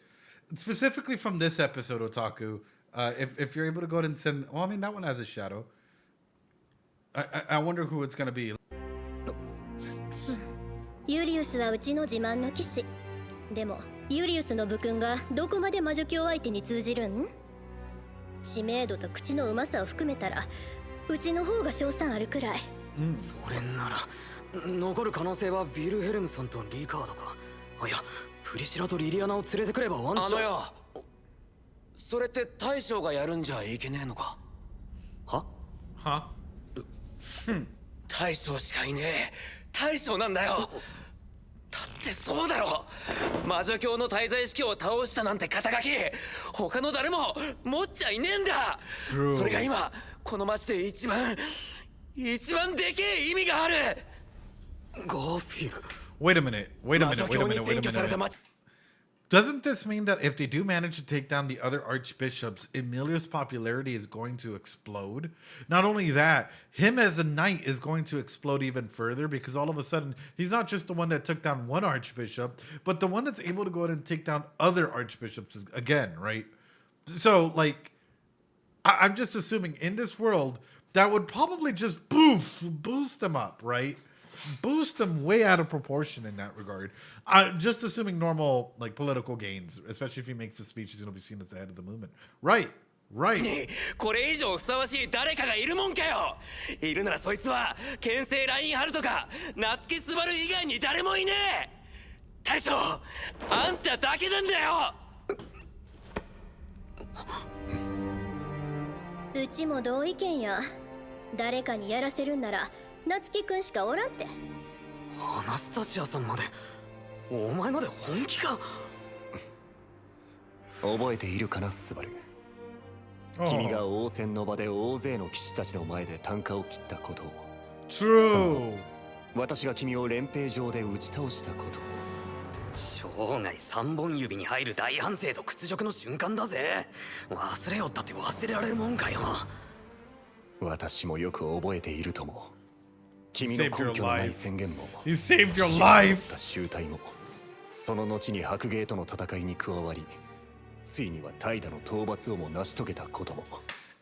Specifically from this episode, Otaku, if you're able to go ahead and send... Well, I mean, that one has a shadow. I wonder who it's going to be. ユリウスはうちの自慢の騎士。でもユリウスの武勲がどこまで魔女教相手に通じるん？知名度と口のうまさを含めたらうちの方が賞賛あるくらい。それなら残る可能性はヴィルヘルムさんとリカードか。いや、プリシラとリリアナを連れてくればワンチャン。よ、それって大将がやるんじゃいけねえのか。は？大将しかいねえ。大将なんだよ。だってそうだろ。魔女教の滞在式を倒したなんて肩書き他の誰も持っちゃいねえんだ。それが今この街で一番でけえ意味がある。ガーフィル。Wait a minute. Doesn't this mean that if they do manage to take down the other archbishops, Emilio's popularity is going to explode? Not only that, him as a knight is going to explode even further because all of a sudden, he's not just the one that took down one archbishop, but the one that's able to go ahead and take down other archbishops again, right? So, like, I'm just assuming in this world, that would probably just boost them up, right? Boost them way out of proportion in that regard. Just assuming normal, like, political gains, especially if he makes a speech, he's going to be seen as the head of the movement. Right. Right. これ以上ふさわしい誰かがいるもんかよ。いるならそいつは牽制ラインハルトか夏木スバル以外に誰もいねえ。大将、あんただけなんだよ。うちも同意見や。誰かにやらせるんなら夏樹くんしかおらんって。アナスタシアさんまで。お前まで本気か。覚えているかなスバル。君が王戦の場で大勢の騎士たちの前で啖呵を切ったことを。True. 私が君を連兵場で打ち倒したこと。生涯3本指に入る大反省と屈辱の瞬間だぜ。忘れよったって忘れられるもんかよ。私もよく覚えているとも。君の根拠のない宣言も。You saved your life. 集体も。その後に白芸との戦いに加わり、ついには怠惰の討伐をも成し遂げたことも。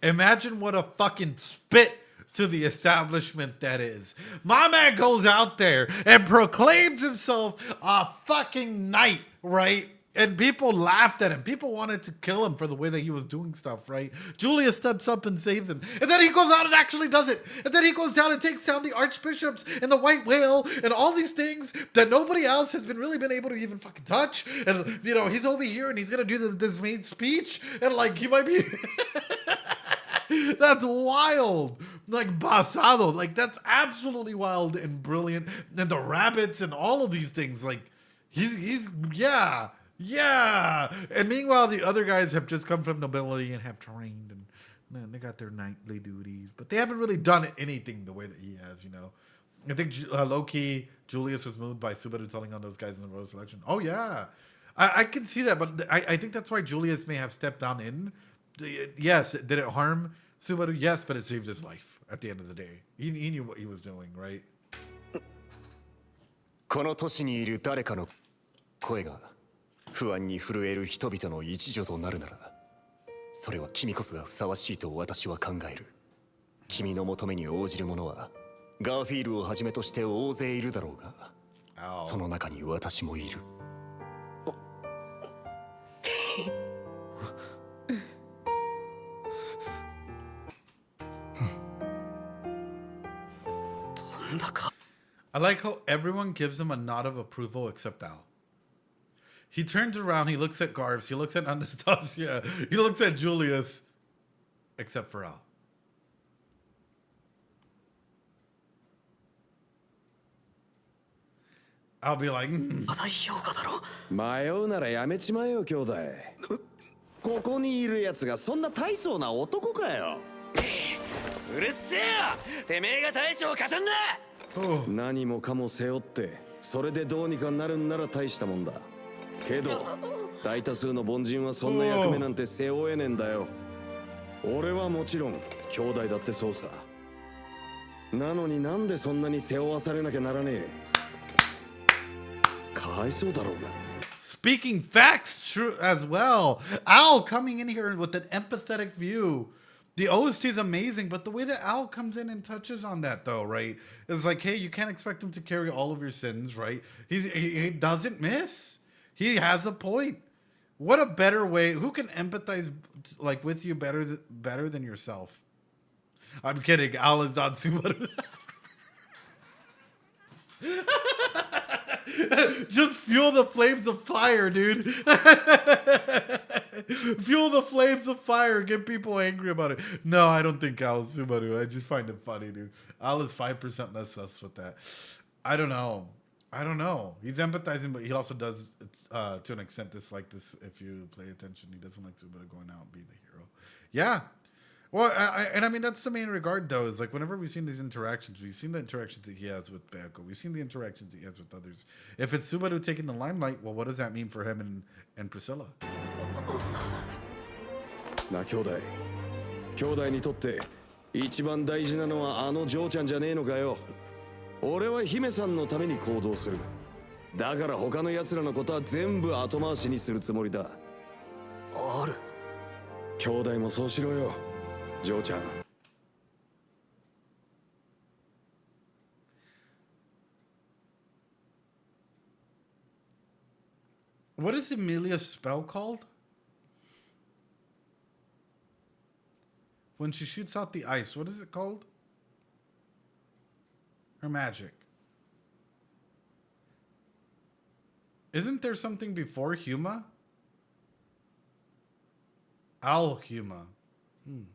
Imagine what a fucking spit to the establishment that is. My man goes out there and proclaims himself a fucking knight, right? And people laughed at him. People wanted to kill him for the way that he was doing stuff, right? Julius steps up and saves him. And then he goes out and actually does it. And then he goes down and takes down the archbishops and the white whale and all these things that nobody else has really been able to even fucking touch. And, you know, he's over here and he's going to do this main speech. And, like, he might be... That's wild. Like, basado. Like, that's absolutely wild and brilliant. And the rabbits and all of these things. Like, he's yeah. Yeah. And meanwhile, the other guys have just come from nobility and have trained and man, they got their knightly duties. But they haven't really done anything the way that he has, you know. I think low-key, Julius was moved by Subaru telling on those guys in the road selection. Oh, yeah. I can see that. But I think that's why Julius may have stepped down in. Yes, did it harm Subaru? Yes, but it saved his life at the end of the day. He knew what he was doing, right? この都市にいる誰かの声が不安に震える人々の一助となるなら、それは君こそがふさわしいと私は考える。君の求めに応じる者はガーフィールをはじめとして大勢いるだろうが、その中に私もいる。I like how everyone gives him a nod of approval except Al. He turns around, he looks at Garves, he looks at Anastasia, he looks at Julius, except for Al. I'll be like, 迷うならやめちまえよ兄弟。ここにいるやつがそんな大層な男かよ。うるせえよ。てめえが大将を語んな。何もかも背負ってそれでどうにかなるんなら大したもんだけど、大多数の凡人はそんな役目なんて背負えねえんだよ。俺はもちろん兄弟だってそうさ。なのになんでそんなに背負わされなきゃならねえ。かわいそうだろうな。 Speaking facts true as well. Al coming in here with an empathetic view. The OST is amazing, but the way that Al comes in and touches on that, though, right? It's like, hey, you can't expect him to carry all of your sins, right? He doesn't miss. He has a point. What a better way. Who can empathize like with you better than yourself? I'm kidding. Al is on Subaru. Just fuel the flames of fire, dude. Fuel the flames of fire. Get people angry about it. No, I don't think Al is Subaru. I just find it funny, dude. Al is 5% less sus with that. I don't know. He's empathizing, but he also does, to an extent, dislike this. If you pay attention, he doesn't like Subaru going out and being the hero. Yeah. Well, I mean, that's the main regard, though, is like whenever we've seen these interactions, we've seen the interactions that he has with Baeko. We've seen the interactions that he has with others. If it's Subaru taking the limelight, well, what does that mean for him and Priscilla? な兄弟。兄弟にとって一番大事なのはあの嬢ちゃんじゃねえのかよ。俺は姫さんのために行動する。だから他の奴らのことは全部後回しにするつもりだ。ある。兄弟もそうしろよ。 嬢ちゃん。 What is Emilia's spell called? when she shoots out the ice, what is it called? Her magic. Isn't there something before Huma? Al-Huma. I'm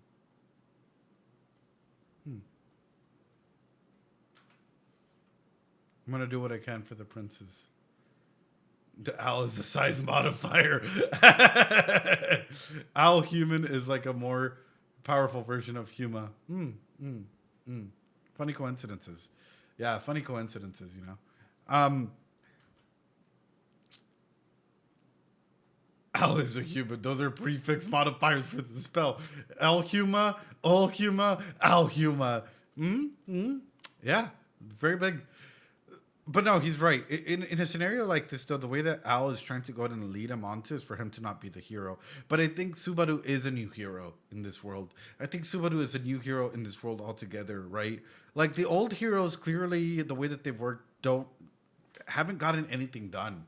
gonna do what I can for the princes. The Al is a size modifier. Al-Human is like a more powerful version of Huma. Funny coincidences. Yeah, funny coincidences, you know. Al is a human. Those are prefix modifiers for the spell. Al-Huma, Ol-Huma, Al-Huma. Yeah, very big. But no, he's right. In a scenario like this, though, the way that Al is trying to go ahead and lead him onto is for him to not be the hero. But I think Subaru is a new hero in this world. I think Subaru is a new hero in this world altogether, right? Like, the old heroes, clearly, the way that they've worked, haven't gotten anything done.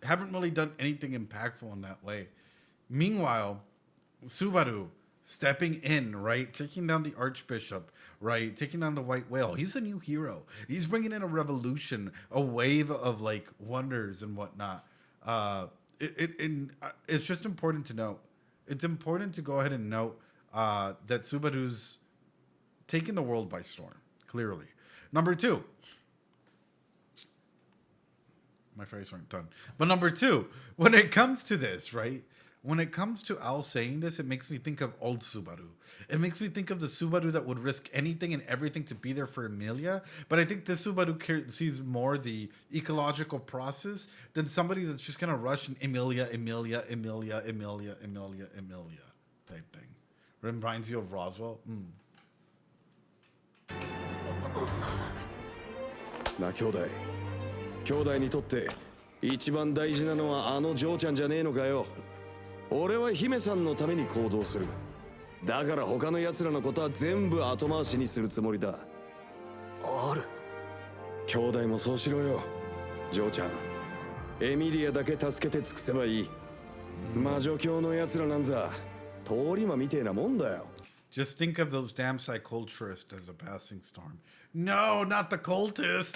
Haven't really done anything impactful in that way. Meanwhile, Subaru stepping in, right? Taking down the Archbishop, right? Taking down the White Whale. He's a new hero. He's bringing in a revolution, a wave of like wonders and whatnot. It's just important to note. It's important to go ahead and note that Subaru's taking the world by storm, clearly. Number 2. My phrase aren't done. But number 2, when it comes to this, right? When it comes to Al saying this, it makes me think of old Subaru. It makes me think of the Subaru that would risk anything and everything to be there for Emilia. But I think this Subaru sees more the ecological process than somebody that's just going to rush an Emilia type thing. Reminds you of Roswell? な兄弟兄弟にとって一番大事なのはあの嬢ちゃんじゃねえのかよ。俺は姫さんのために行動する。だから他の奴らのことは全部後回しにするつもりだ。ある。兄弟もそうしろよ。嬢ちゃん、エミリアだけ助けて尽くせばいい。魔女教の奴らなんざ通り魔みてえなもんだよ。Just think of those damn Psyculturists as a passing storm. No, not the cultist.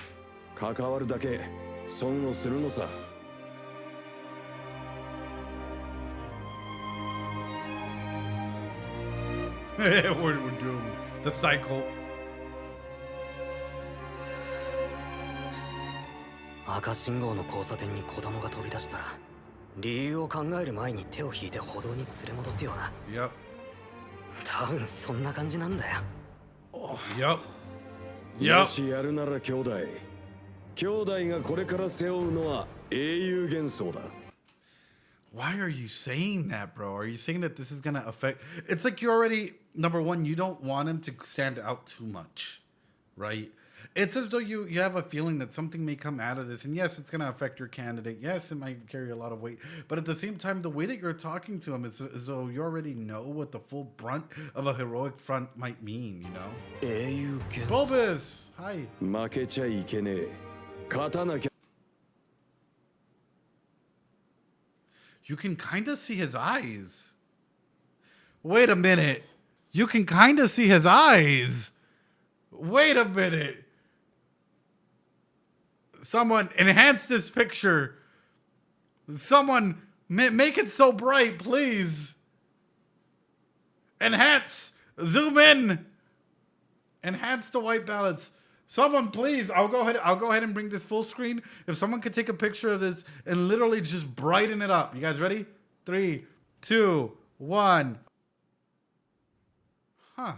関わるだけ損をするのさ。we're doomed. The cycle. 赤信号の交差点に子供が飛び出したら理由を考える前に手を引いて歩道に連れ戻すよな。Yep. 多分そんな感じなんだよ。Yep. もしやるなら兄弟。兄弟がこれから背負うのは英雄幻想だ。Why are you saying that, bro? Are you saying that this is gonna affect? It's like you already, number one, you don't want him to stand out too much, right? It's as though you have a feeling that something may come out of this, and yes, it's gonna affect your candidate. Yes, it might carry a lot of weight, but at the same time, the way that you're talking to him is as though you already know what the full brunt of a heroic front might mean, you know? Bulbous, hi. 負けちゃいけねえ。勝たなきゃ。You can kind of see his eyes. Wait a minute. You can kind of see his eyes. Wait a minute. Someone enhance this picture. Someone make it so bright, please. Enhance. Zoom in. Enhance the white balance. Someone, please. I'll go ahead and bring this full screen. If someone could take a picture of this and literally just brighten it up. You guys ready? 3, 2, 1. Huh.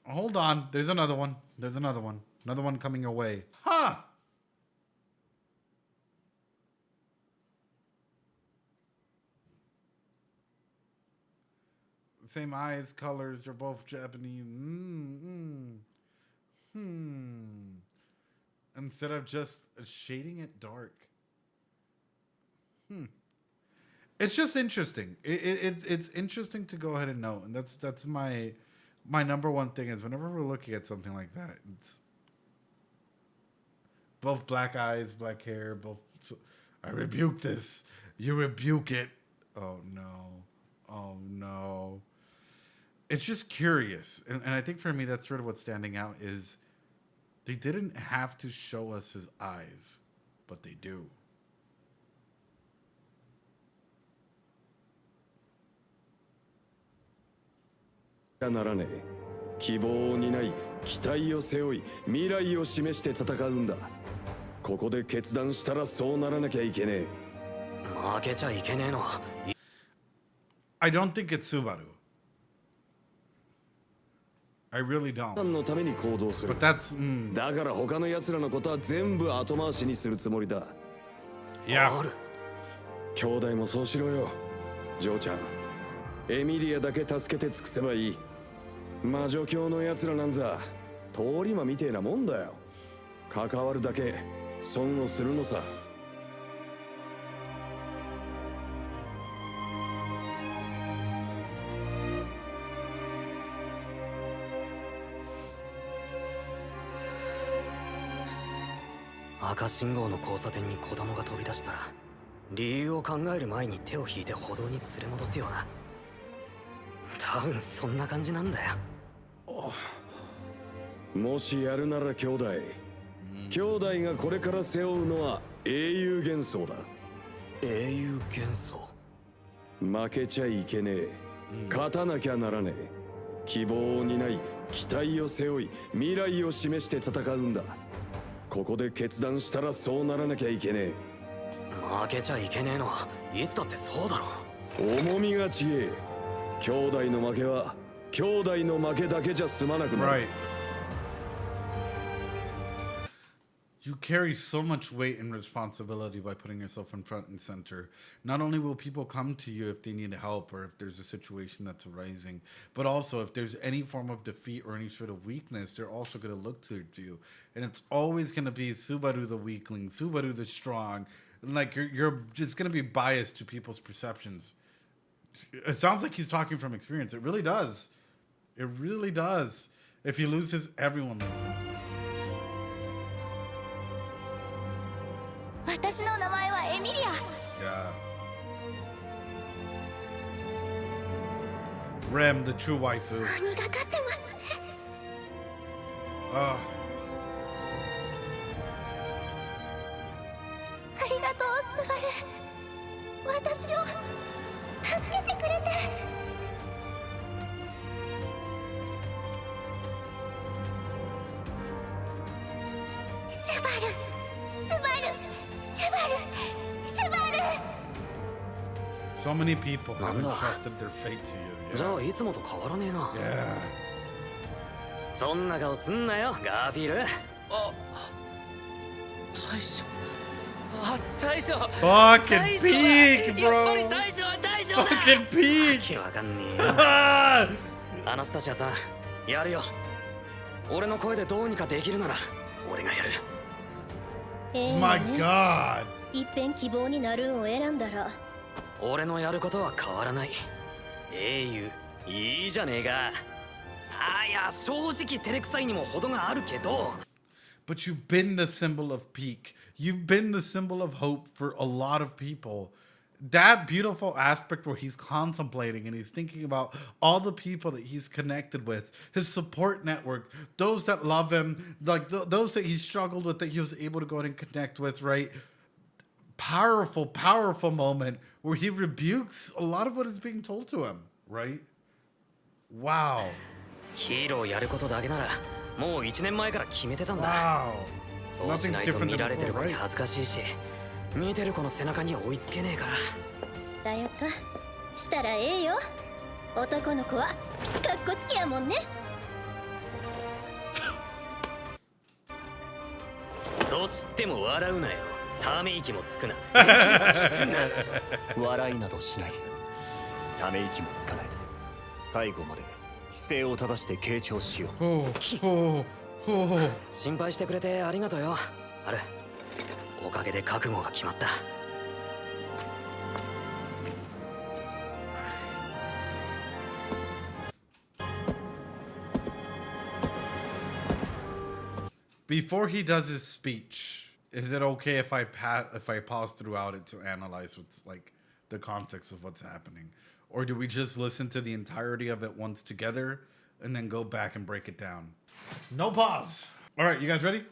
Hold on. There's another one. There's another one. Another one coming your way. Huh. Same eyes, colors, they're both Japanese. Instead of just shading it dark. It's just interesting. It's interesting to go ahead and know. And that's my number one thing is whenever we're looking at something like that, it's both black eyes, black hair, both. I rebuke this. You rebuke it. Oh no. it's just curious. And I think for me, that's sort of what's standing out is they didn't have to show us his eyes, but they do.ならねえ。希望を担い、期待を背負い、未来を示して戦うんだ。ここで決断したらそうならなきゃいけねえ。負けちゃいけねえの。I don't think it's Subaru. I really さ don't. んのために行動する。 But that's だから他の奴らのことは全部後回しにするつもりだ。yeah. 兄弟もそうしろよ。ジョーちゃん。エミリアだけ助けて尽くせばいい。魔女教の奴らなんざ通り魔みてえなもんだよ。関わるだけ損をするのさ。赤信号の交差点に子供が飛び出したら理由を考える前に手を引いて歩道に連れ戻すような。多分そんな感じなんだよ。もしやるなら兄弟。兄弟がこれから背負うのは英雄幻想だ。英雄幻想。負けちゃいけねえ。勝たなきゃならねえ。希望を担い、期待を背負い、未来を示して戦うんだ。ここで決断したらそうならなきゃいけねえ。負けちゃいけねえのはいつだってそうだろ。重みがちげえ。兄弟の負けは兄弟の負けだけじゃ済まなくなる。Right. You carry so much weight and responsibility by putting yourself in front and center. Not only will people come to you if they need help or if there's a situation that's arising, but also if there's any form of defeat or any sort of weakness, they're also going to look to you. And it's always going to be Subaru the weakling, Subaru the strong. Like you're just going to be biased to people's perceptions. It sounds like he's talking from experience. It really does. It really does. If he loses, everyone loses. 私の名前はエミリア。 Yeah. Rem, the true waifu. 何がかってますね。Ah. ありがとうスバル。私を助けてくれて。スバル、スバル、スバル、スバル。 So many people have Manda. entrusted their fate to you. じゃ Yeah. あいつもと変わらねえな。 Yeah. そんな顔すんなよガーフィール。大将。大将。 Fucking peak, やっぱり bro. 大将は大将だ。 Fucking peak. 気わかんねえよ。 Ah! アナスタシアさん、やるよ。俺の声でどうにかできるなら俺がやる。My God. いっぺん希望になるんを選んだら俺のやることは変わらない。英雄、いいじゃねえか。いや、正直照れくさいにも程があるけど。But you've been the symbol of peak. You've been the symbol of hope for a lot of people. That beautiful aspect where he's contemplating and he's thinking about all the people that he's connected with, his support network, those that love him, like those that he struggled with, that he was able to go and connect with, right? Powerful, powerful moment where he rebukes a lot of what is being told to him, right? Wow. ヒーローやることだけならもう1年前から決めてたんだ。 Wow. そうし Nothing's ないと different 見 than られてる before, 子に right? 恥ずかしいし、見てる子の背中に追いつけねえから。さよかしたらええよ。男の子はかっこつきやもんね。どちっても笑うなよ。ため息もつくな。笑いなどしない。ため息もつかない。最後まで姿勢を正して傾聴しよう。 Oh, oh, oh. 心配してくれてありがとうよ。ある。おかげで覚悟が決まった。Before he does his speech, is it okay if I pause throughout it to analyze what's like the context of what's happening? Or do we just listen to the entirety of it once together and then go back and break it down? No pause. All right, you guys ready?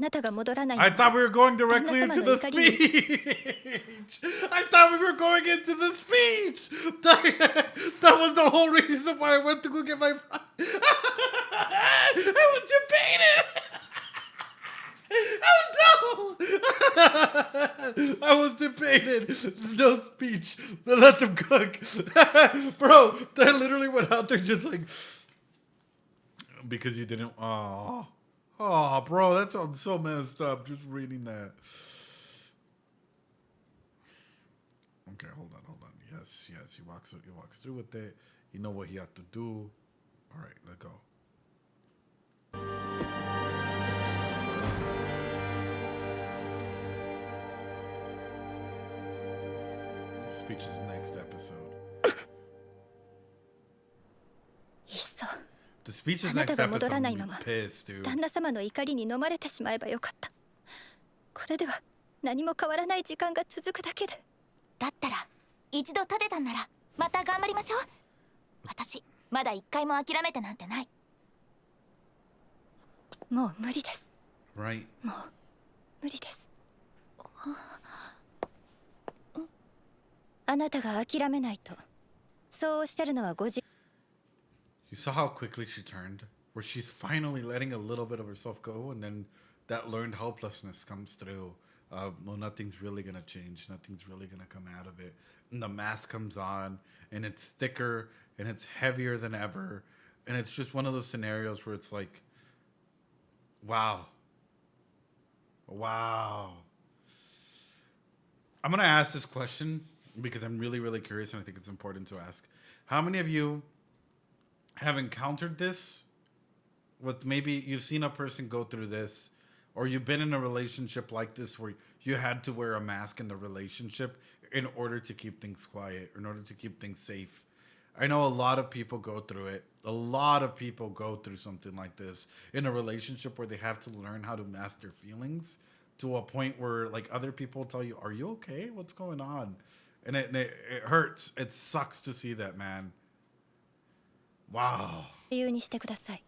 I thought we were going directly into the speech. I thought we were going into the speech. That was the whole reason why I went to go get my. I was debating. Oh no! I was debated. No speech. Let them cook, bro. They literally went out there just like because you didn't. Oh, bro, that sounds so messed up just reading that. Okay, hold on. Yes, he walks through with it. You know what he has to do. All right, let's go. The speech is next episode. The speech is next episode. I'm gonna be pissed, dude. 旦那様の怒りに飲まれてしまえばよかった。これでは何も変わらない時間が続くだけで。だったら一度立てたんならまた頑張りましょう。私まだ一回も諦めてなんてない。もう無理です。Right. もう無理です。あなたが諦めないと、そうおっしゃるのはご自。You saw how quickly she turned, where she's finally letting a little bit of herself go, and then that learned helplessness comes through. Well, nothing's really gonna change. Nothing's really gonna come out of it. And the mask comes on, and it's thicker, and it's heavier than ever. And it's just one of those scenarios where it's like, wow. I'm gonna ask this question because I'm really, really curious, and I think it's important to ask. How many of you have encountered this with maybe you've seen a person go through this, or you've been in a relationship like this where you had to wear a mask in the relationship in order to keep things quiet, in order to keep things safe? I know a lot of people go through it. A lot of people go through something like this in a relationship where they have to learn how to mask their feelings to a point where like other people tell you, are you okay? What's going on? And it hurts. It sucks to see that, man. Wow. 自由にしてください。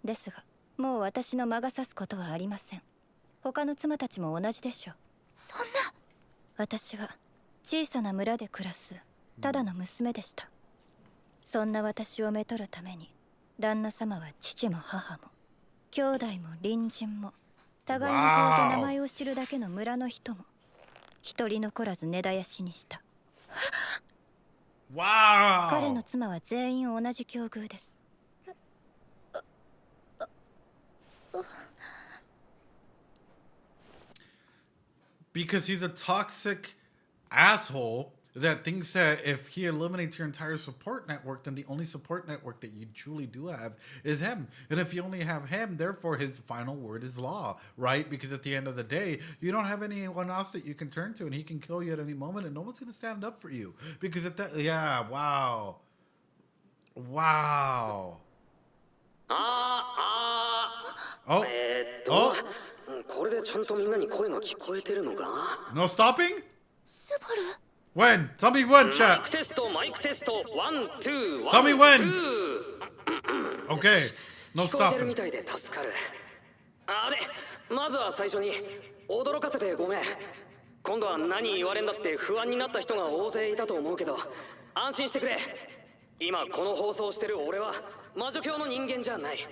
ですが、もう私の魔が差すことはありません。他の妻たちも同じでしょう。そんな。私は小さな村で暮らすただの娘でした。そんな私をめとるために、旦那様は父も母も兄弟も隣人も互いの顔と名前を知るだけの村の人も一人残らず根絶やしにした。彼の妻は全員同じ境遇です。Because he's a toxic asshole that thinks that if he eliminates your entire support network, then the only support network that you truly do have is him. And if you only have him, therefore his final word is law, right? Because at the end of the day, you don't have anyone else that you can turn to, and he can kill you at any moment, and no one's going to stand up for you. Because at that, yeah, wow. これでちゃんとみんなに声が聞こえてるのか？ No stopping? スバル When? Tell me when, chat. マイクテスト、ワン、ツー、Tell me when. Okay. No 聞こえてる stopping. みたいで助かる。あれ、まずは最初に驚かせてごめん。今度は何言われんだって不安になった人が大勢いたと思うけど、安心してくれ。今この放送してる俺は魔女教の人間じゃない。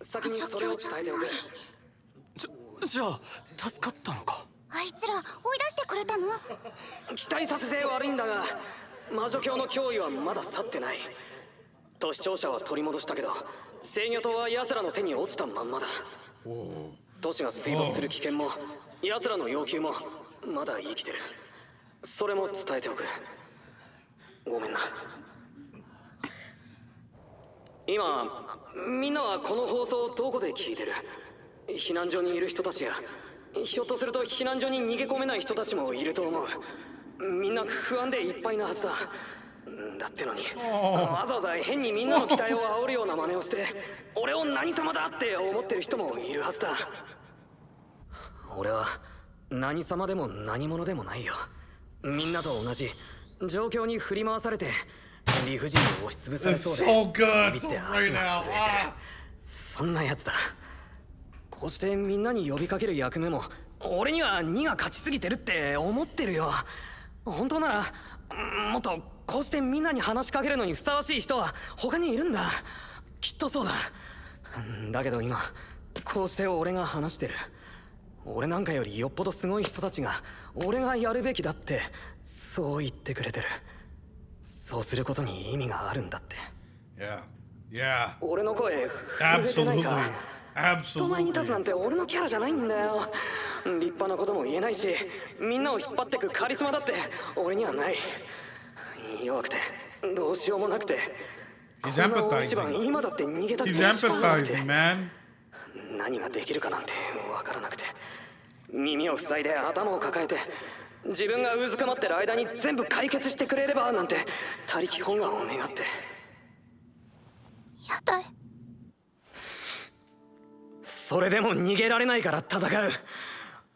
先にそれを伝えておく。じゃあ助かったのか。あいつら追い出してくれたの？期待させて悪いんだが、魔女教の脅威はまだ去ってない。都市庁舎は取り戻したけど、制御塔は奴らの手に落ちたまんまだ。都市が水没する危険も、奴らの要求もまだ生きてる。それも伝えておく。ごめんな。今、みんなはこの放送をどこで聞いてる？避難所にいる人たちや、ひょっとすると避難所に逃げ込めない人たちもいると思う。みんな不安でいっぱいなはずだ。だってのにわざわざ変にみんなの期待を煽るような真似をして俺を何様だって思ってる人もいるはずだ。俺は何様でも何者でもないよ。みんなと同じ状況に振り回されて理不尽に押しつぶされ It's そうで so good ビビって right 足 now. が震えてる。そんなやつだ。こうしてみんなに呼びかける役目も俺には2が勝ちすぎてるって思ってるよ。本当ならもっとこうしてみんなに話しかけるのにふさわしい人は他にいるんだ。きっとそうだ。だけど今こうして俺が話してる。俺なんかよりよっぽどすごい人たちが俺がやるべきだってそう言ってくれてる。そうすることに意味があるんだって。Yeah. 俺の声震えてないか。 Absolutely. 人前に立つなんて俺のキャラじゃないんだよ。立派なことも言えないしみんなを引っ張ってくカリスマだって俺にはない。弱くてどうしようもなくて He's こんな大一番 empathizing. 今だって逃げたって He's しょうがなくて empathizing, man. 何ができるかなんて分からなくて耳を塞いで頭を抱えて自分がうずくまってる間に全部解決してくれればなんて他力本願を願って。やだい。それでも逃げられないから戦う。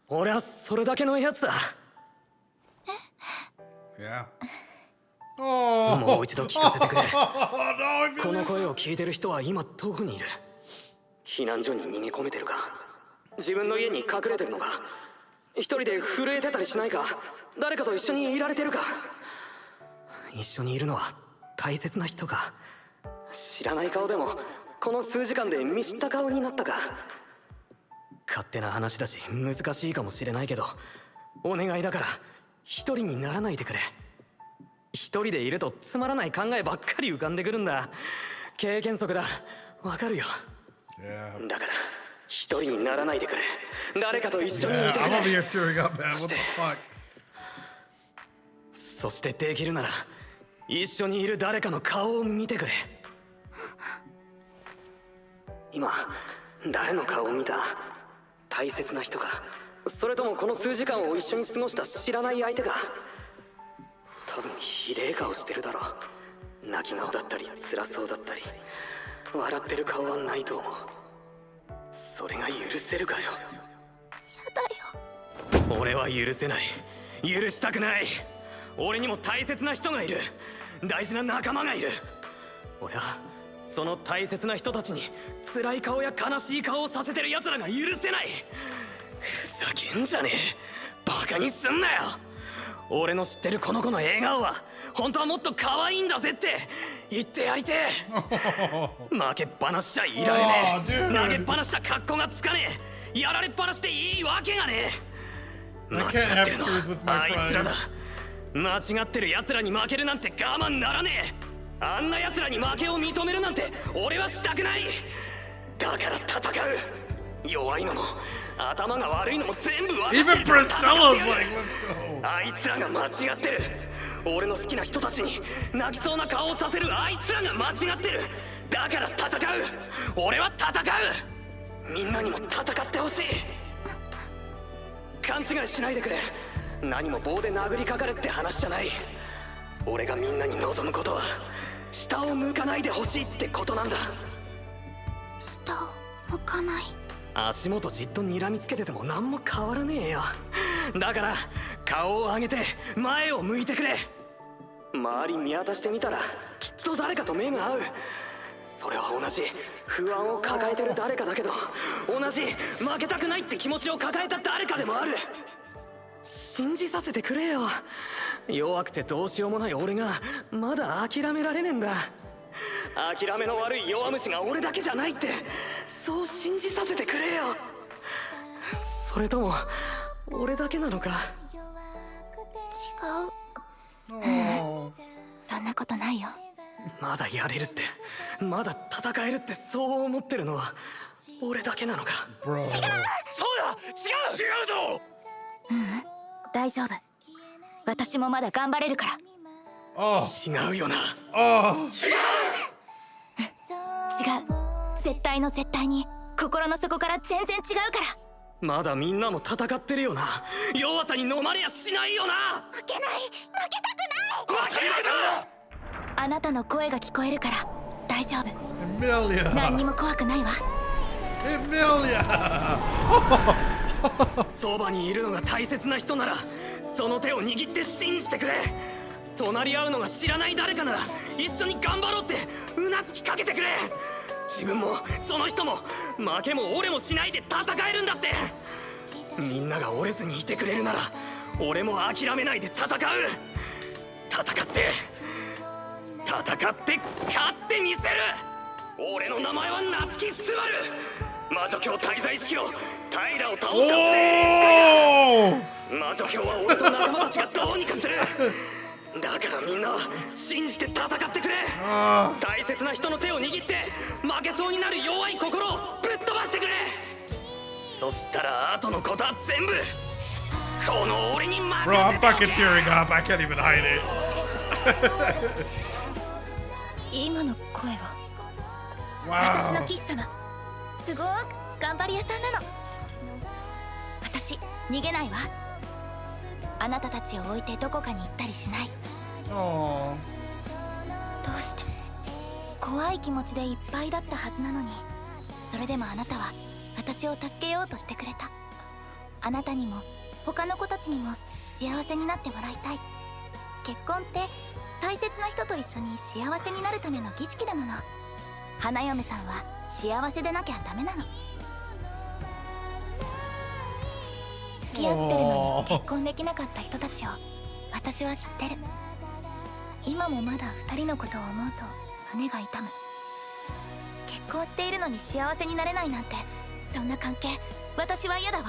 俺はそれだけのやつだ。Yeah. Oh. もう一度聞かせてくれ。 No, I feel この声を聞いてる人は今どこにいる？避難所に逃げ込めてるか？自分の家に隠れてるのか？一人で震えてたりしないか？誰かと一緒にいられてるか？一緒にいるのは大切な人か？知らない顔でもこの数時間で見知った顔になったか？勝手な話だし難しいかもしれないけどお願いだから一人にならないでくれ。一人でいるとつまらない考えばっかり浮かんでくるんだ。経験則だ。わかるよ。 Yeah. だから一人にならないでくれ。誰かと一緒にい Yeah, てく I'm over れ。 here tearing up, man. What the fuck? そしてできるなら一緒にいる誰かの顔を見てくれ。今誰の顔を見た？大切な人か？それともこの数時間を一緒に過ごした知らない相手か？多分ひでえ顔してるだろう。泣き顔だったり辛そうだったり笑ってる顔はないと思う。それが許せるかよ。やだよ。俺は許せない。許したくない。俺にも大切な人がいる。大事な仲間がいる。俺はその大切な人たちに辛い顔や悲しい顔をさせてる奴らが許せない。ふざけんじゃねえ。バカにすんなよ。俺の知ってるこの子の笑顔は本当はもっと可愛いんだぜって言ってやりてえ。負けっぱなしちゃいられねえ。 Oh, dude. 投げっぱなしちゃ格好がつかねえ。やられっぱなしでいいわけがねえ。 I 間 can't 違っ have てるの tears with my あいつらだ。 friends. 間違ってる奴らに負けるなんて我慢ならねえ。あんな奴らに負けを認めるなんて俺はしたくない。だから戦う。弱いのも頭が悪いのも全部分かってる Even から Priscilla's 戦ってやる。 like, let's go. あいつらが間違ってる。俺の好きな人たちに泣きそうな顔をさせるあいつらが間違ってる。だから戦う。俺は戦う。みんなにも戦ってほしい。勘違いしないでくれ。何も棒で殴りかかるって話じゃない。俺がみんなに望むことは下を向かないでほしいってことなんだ。下を向かない。足元じっと睨みつけてても何も変わらねえよ。だから顔を上げて前を向いてくれ。周り見渡してみたらきっと誰かと目が合う。それは同じ不安を抱えてる誰かだけど同じ負けたくないって気持ちを抱えた誰かでもある。信じさせてくれよ。弱くてどうしようもない俺がまだ諦められねえんだ。諦めの悪い弱虫が俺だけじゃないってそう信じさせてくれよ。それとも俺だけなのか？違う。 Oh. そんなことないよ。まだやれるってまだ戦えるってそう思ってるのは俺だけなのか？ Bro. そうだ。違うぞ。大丈夫。私もまだ頑張れるから。 Oh. 違うよな。 Oh. 違う。絶対の絶対に心の底から全然違うから。まだみんなも戦ってるよな。弱さに飲まれやしないよな。負けない。負けたくない。負けないぞ。あなたの声が聞こえるから大丈夫。 Emilia. 何にも怖くないわ。 Emilia. そばにいるのが大切な人ならその手を握って信じてくれ。隣り合うのが知らない誰かなら一緒に頑張ろうってうなずきかけてくれ。自分もその人も負けも折れもしないで戦えるんだって。みんなが折れずにいてくれるなら俺も諦めないで戦う。戦って勝ってみせる。俺の名前は夏木スバル。魔女教滞在式を平を倒すか魔女教は俺と仲間たちがどうにかする。だからみんな信じて戦ってくれ。大切な人の手を握って負けそうになる弱い心をぶっ飛ばしてくれ。そしたら後のことは全部この俺に任せて Bro, I'm fucking tearing up. I can't even hide it. 今の声は私の Wow. 騎士様、すごく頑張り屋さんなの。私逃げないわ。あなたたちを置いてどこかに行ったりしない。 Oh. どうして怖い気持ちでいっぱいだったはずなのに、それでもあなたは私を助けようとしてくれた。あなたにも他の子たちにも幸せになってもらいたい。結婚って大切な人と一緒に幸せになるための儀式だもの。花嫁さんは幸せでなきゃダメなの。付き合ってるのに結婚できなかった人たちを私は知ってる。今もまだ2人のことを思うと胸が痛む。結婚しているのに幸せになれないなんて、そんな関係私は嫌だわ。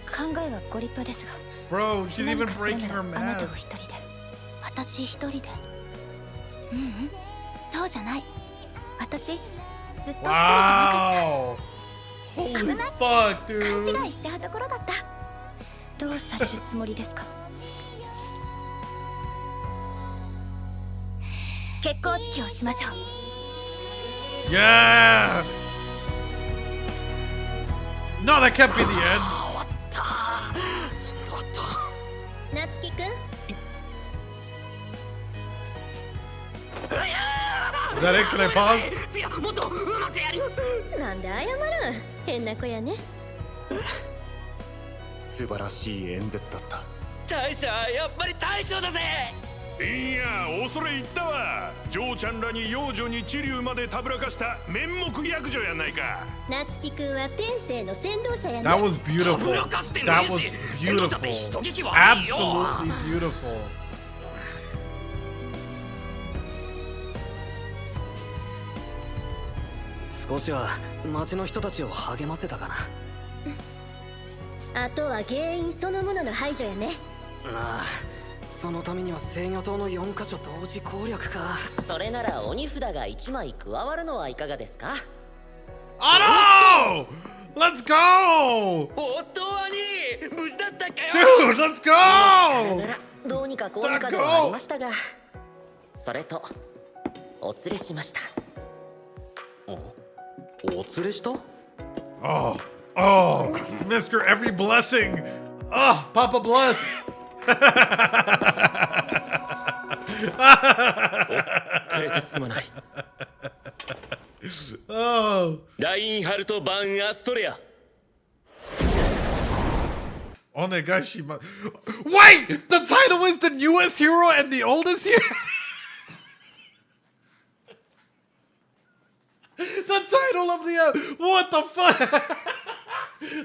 考えはご立派ですが、 Bro, she's 何 even かする breaking な her らあなたが mask. 一人で。私一人で。ううん、そうじゃない。私ずっと一人じゃなか Wow. Holy 危ない fuck, った。 dude. 勘違いしちゃうところだった。どうされるつもりですか？結婚式をしましょう。 Yeah. No, that can't be the end. しんどかった。夏樹くん、 Is that it? Can I pause? 次はもっとうまくやります。なんで謝るん？変な子やね。素晴らしい演説だった。大将やっぱり大将だぜ。いや恐れ入ったわ。嬢ちゃんらに幼女に知龍までたぶらかした面目逆女やないか。夏樹くんは天性の先導者やね。 That was beautiful. たぶらかしてもい That い was し、先導者って beautiful. 人聞きはいいよ。 Absolutely beautiful. 少しは町の人たちを励ませたかな。あとは原因そのものの排除やね。なあ、そのためには制御塔の4箇所同時攻略か。それなら鬼札が1枚加わるのはいかがですか？ Oh no! Let's go! おっと兄、無事だったかよ。 Dude, let's な go! らどうにかこうにかではありましたが、それとお連れしました。お連れした？ Oh, oh, Mr. Every Blessing. Oh, Papa Bless. すまない。Oh. ラインハルト・バン・アストレア。 Onegashima. Wait! The title is the newest hero and the oldest hero? The title of the what the fuck?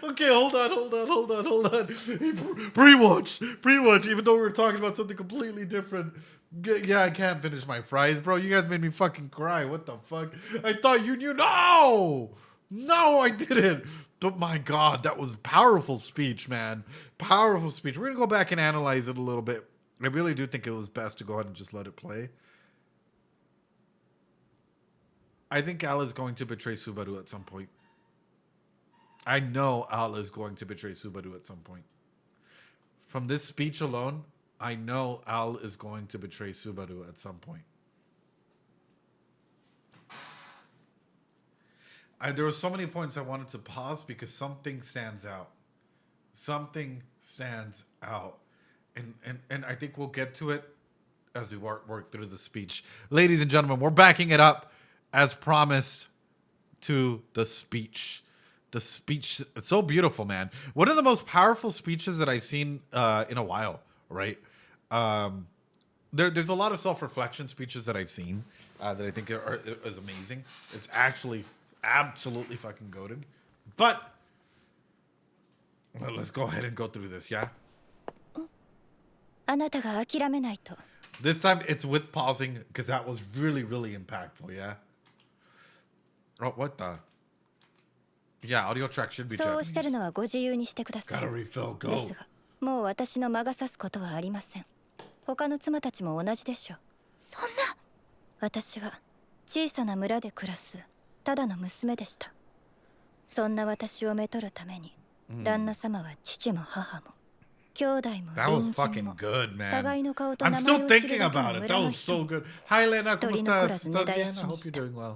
Okay, hold on. Pre-watch, even though we were talking about something completely different. Yeah, I can't finish my fries, bro. You guys made me fucking cry. What the fuck? I thought you knew. No, I didn't. Oh my god, that was powerful speech, man. Powerful speech. We're gonna go back and analyze it a little bit. I really do think it was best to go ahead and just let it play. I think Al is going to betray Subaru at some point. I know Al is going to betray Subaru at some point. From this speech alone, I know Al is going to betray Subaru at some point. There were so many points I wanted to pause because something stands out. Something stands out. And I think we'll get to it as we work through the speech. Ladies and gentlemen, we're backing it up as promised to the speech. The speech, it's so beautiful, man. One of the most powerful speeches that I've seen in a while, right? There's a lot of self-reflection speeches that I've seen that I think is amazing. It's actually absolutely fucking goated. But well, let's go ahead and go through this, yeah? あなたが諦めないと。 This time it's with pausing because that was really, really impactful, yeah? Oh, what the? Yeah, audio track should be そうおっしゃる Japanese. のはご自由にしてくださ Gotta い。 refill, で go. すが、もう私の魔が差すことはありません。他の妻たちも同じでしょう。そんな。私は小さな村で暮らすただの娘でした。そんな私をめとるために、旦那様は父も母も兄弟も That was 隣人 fucking も good, man. 互いの顔と I'm 名 still 前を知る thinking だけ about の it. That 村の was 人 so good. Hi, Lena. ¿Cómo 一人残ら estás? ず ¿Estás 根絶や bien? し I に hope し you're た。 doing well.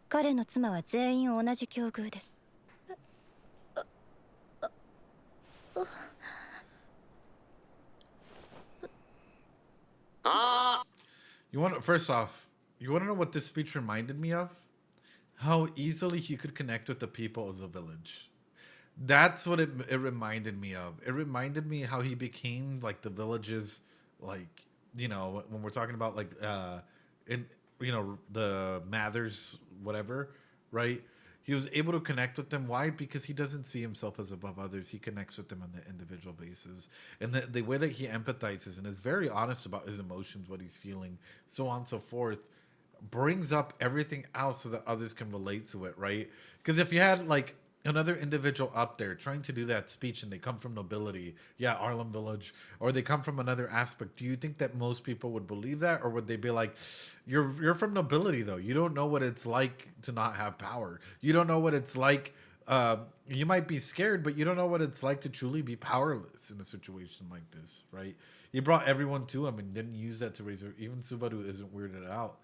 彼の妻は全員同じ境遇です。 First off, you want to know what this speech reminded me of? How easily he could connect with the people of the village. That's what it reminded me of. It reminded me how he became like the village's, like, you know, when we're talking about like the Mathers, whatever, right? He was able to connect with them. Why? Because he doesn't see himself as above others. He connects with them on the individual basis. And the way that he empathizes and is very honest about his emotions, what he's feeling, so on and so forth, brings up everything else so that others can relate to it, right? Because if you had like another individual up there trying to do that speech and they come from nobility, yeah, Arlem Village, or they come from another aspect, do you think that most people would believe that? Or would they be like, you're from nobility though, you don't know what it's like to not have power, you don't know what it's like, you might be scared, but you don't know what it's like to truly be powerless in a situation like this, right? He brought everyone to him and didn't use that to raise her. Even Subaru isn't weirded out.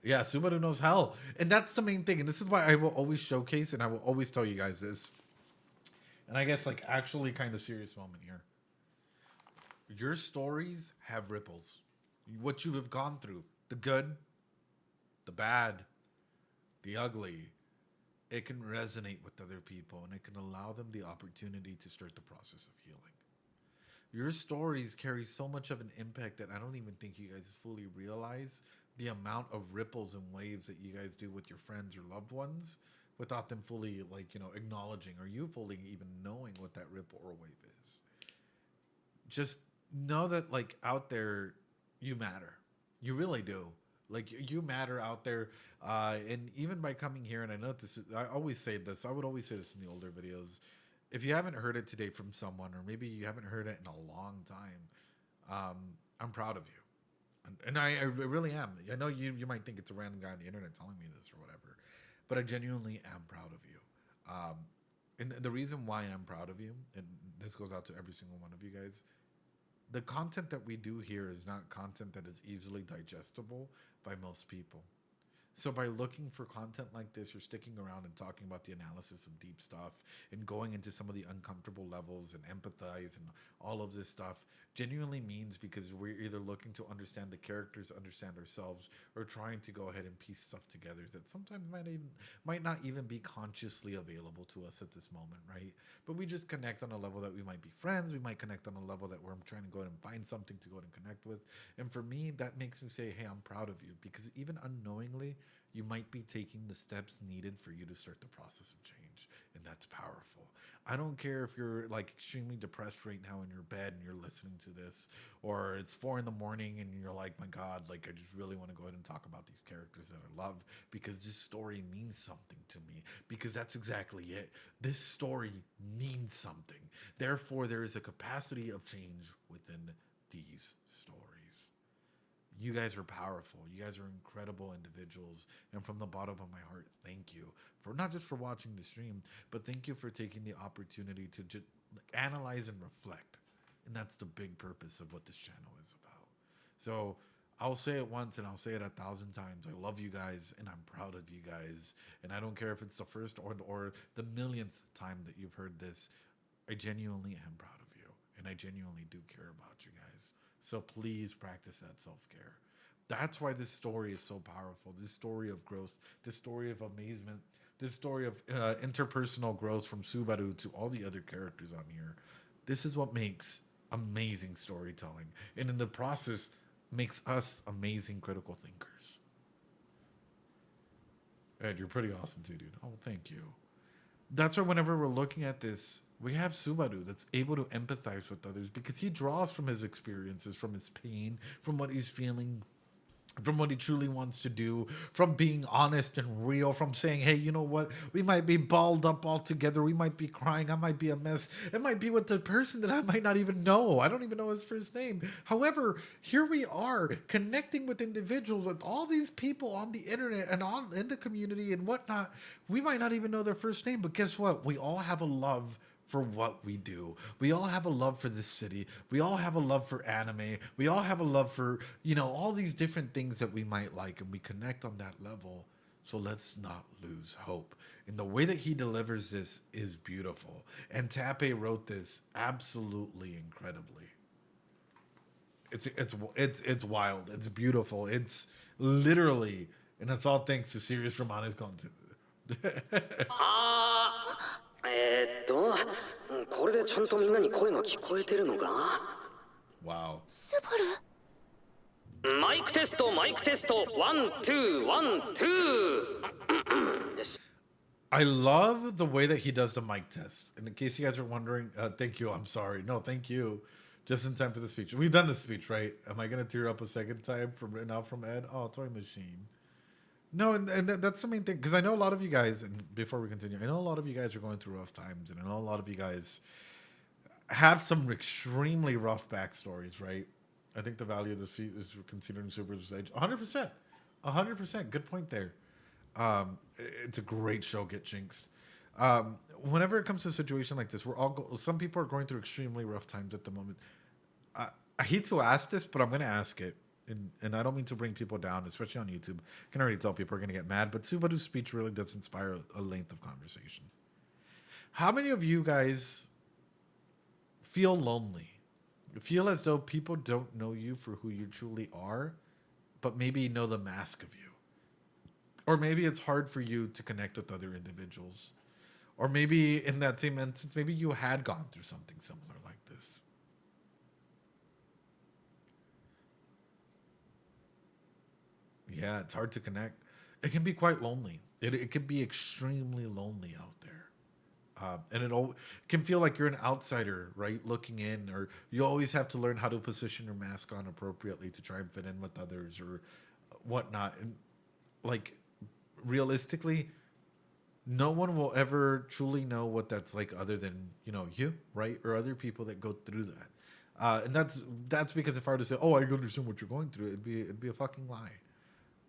Yeah, Subaru knows hell. And that's the main thing. And this is why I will always showcase and I will always tell you guys this. And I guess like actually kind of serious moment here. Your stories have ripples. What you have gone through, the good, the bad, the ugly, it can resonate with other people and it can allow them the opportunity to start the process of healing. Your stories carry so much of an impact that I don't even think you guys fully realize the amount of ripples and waves that you guys do with your friends or loved ones without them fully, like, you know, acknowledging or you fully even knowing what that ripple or wave is. Just know that, like, out there, you matter. You really do. Like, you matter out there. And even by coming here, and I know this is, I always say this, I would always say this in the older videos. If you haven't heard it today from someone, or maybe you haven't heard it in a long time, I'm proud of you. And I really am. I know you might think it's a random guy on the internet telling me this or whatever, but I genuinely am proud of you. And the reason why I'm proud of you, and this goes out to every single one of you guys, the content that we do here is not content that is easily digestible by most people. So by looking for content like this, you're sticking around and talking about the analysis of deep stuff and going into some of the uncomfortable levels and empathize and all of this stuff genuinely means because we're either looking to understand the characters, understand ourselves, or trying to go ahead and piece stuff together that sometimes might not even be consciously available to us at this moment, right? But we just connect on a level that we might be friends. We might connect on a level that we're trying to go ahead and find something to go ahead and connect with. And for me, that makes me say, hey, I'm proud of you, because even unknowingly, you might be taking the steps needed for you to start the process of change. And that's powerful. I don't care if you're like extremely depressed right now in your bed and you're listening to this, or it's 4 a.m. and you're like, my God, like I just really want to go ahead and talk about these characters that I love because this story means something to me, because that's exactly it. This story means something. Therefore, there is a capacity of change within these stories. You guys are powerful. You guys are incredible individuals. And from the bottom of my heart, thank you for not just for watching the stream, but thank you for taking the opportunity to just analyze and reflect. And that's the big purpose of what this channel is about. So I'll say it once and I'll say it 1,000 times. I love you guys and I'm proud of you guys. And I don't care if it's the first or the millionth time that you've heard this. I genuinely am proud of you. And I genuinely do care about you guys. So please practice that self-care. That's why this story is so powerful. This story of growth, this story of amazement, this story of interpersonal growth from Subaru to all the other characters on here. This is what makes amazing storytelling. And in the process, makes us amazing critical thinkers. Ed, you're pretty awesome too, dude. Oh, thank you. That's why whenever we're looking at this, we have Subaru that's able to empathize with others because he draws from his experiences, from his pain, from what he's feeling, from what he truly wants to do, from being honest and real, from saying, hey, you know what? We might be balled up all together. We might be crying. I might be a mess. It might be with the person that I might not even know. I don't even know his first name. However, here we are connecting with individuals, with all these people on the internet and in the community and whatnot. We might not even know their first name, but guess what? We all have a love for what we do. We all have a love for this city. We all have a love for anime. We all have a love for, all these different things that we might like, and we connect on that level. So let's not lose hope. And the way that he delivers this is beautiful. And Tappe wrote this absolutely incredibly. It's wild. It's beautiful. It's literally, and it's all thanks to Sirius Romano's content. これでちゃんとみんなに声が聞こえてるのか Wow. スバルマイクテストワンツーワンツー I love the way that he does the mic test. And in case you guys are wondering, thank you. I'm sorry. No, thank you. Just in time for the speech. We've done the speech, right? Am I going to tear up a second time from Ed? Oh, toy machine. No, and that's the main thing, because I know a lot of you guys, and before we continue, I know a lot of you guys are going through rough times, and I know a lot of you guys have some extremely rough backstories, right? I think the value of this feat is considering Super's age. 100%. 100%. Good point there. It's a great show, Get Jinxed. Whenever it comes to a situation like this, some people are going through extremely rough times at the moment. I hate to ask this, but I'm going to ask it. And I don't mean to bring people down, especially on YouTube. I can already tell people are going to get mad, but Subaru's speech really does inspire a length of conversation. How many of you guys feel lonely? Feel as though people don't know you for who you truly are, but maybe know the mask of you? Or maybe it's hard for you to connect with other individuals. Or maybe in that same instance, maybe you had gone through something similar like this. Yeah, it's hard to connect. It can be quite lonely. It can be extremely lonely out there. And it can feel like you're an outsider, right? Looking in, or you always have to learn how to position your mask on appropriately to try and fit in with others or whatnot. And like, realistically, no one will ever truly know what that's like other than, you, right? Or other people that go through that. And that's because if I were to say, oh, I understand what you're going through, it'd be a fucking lie.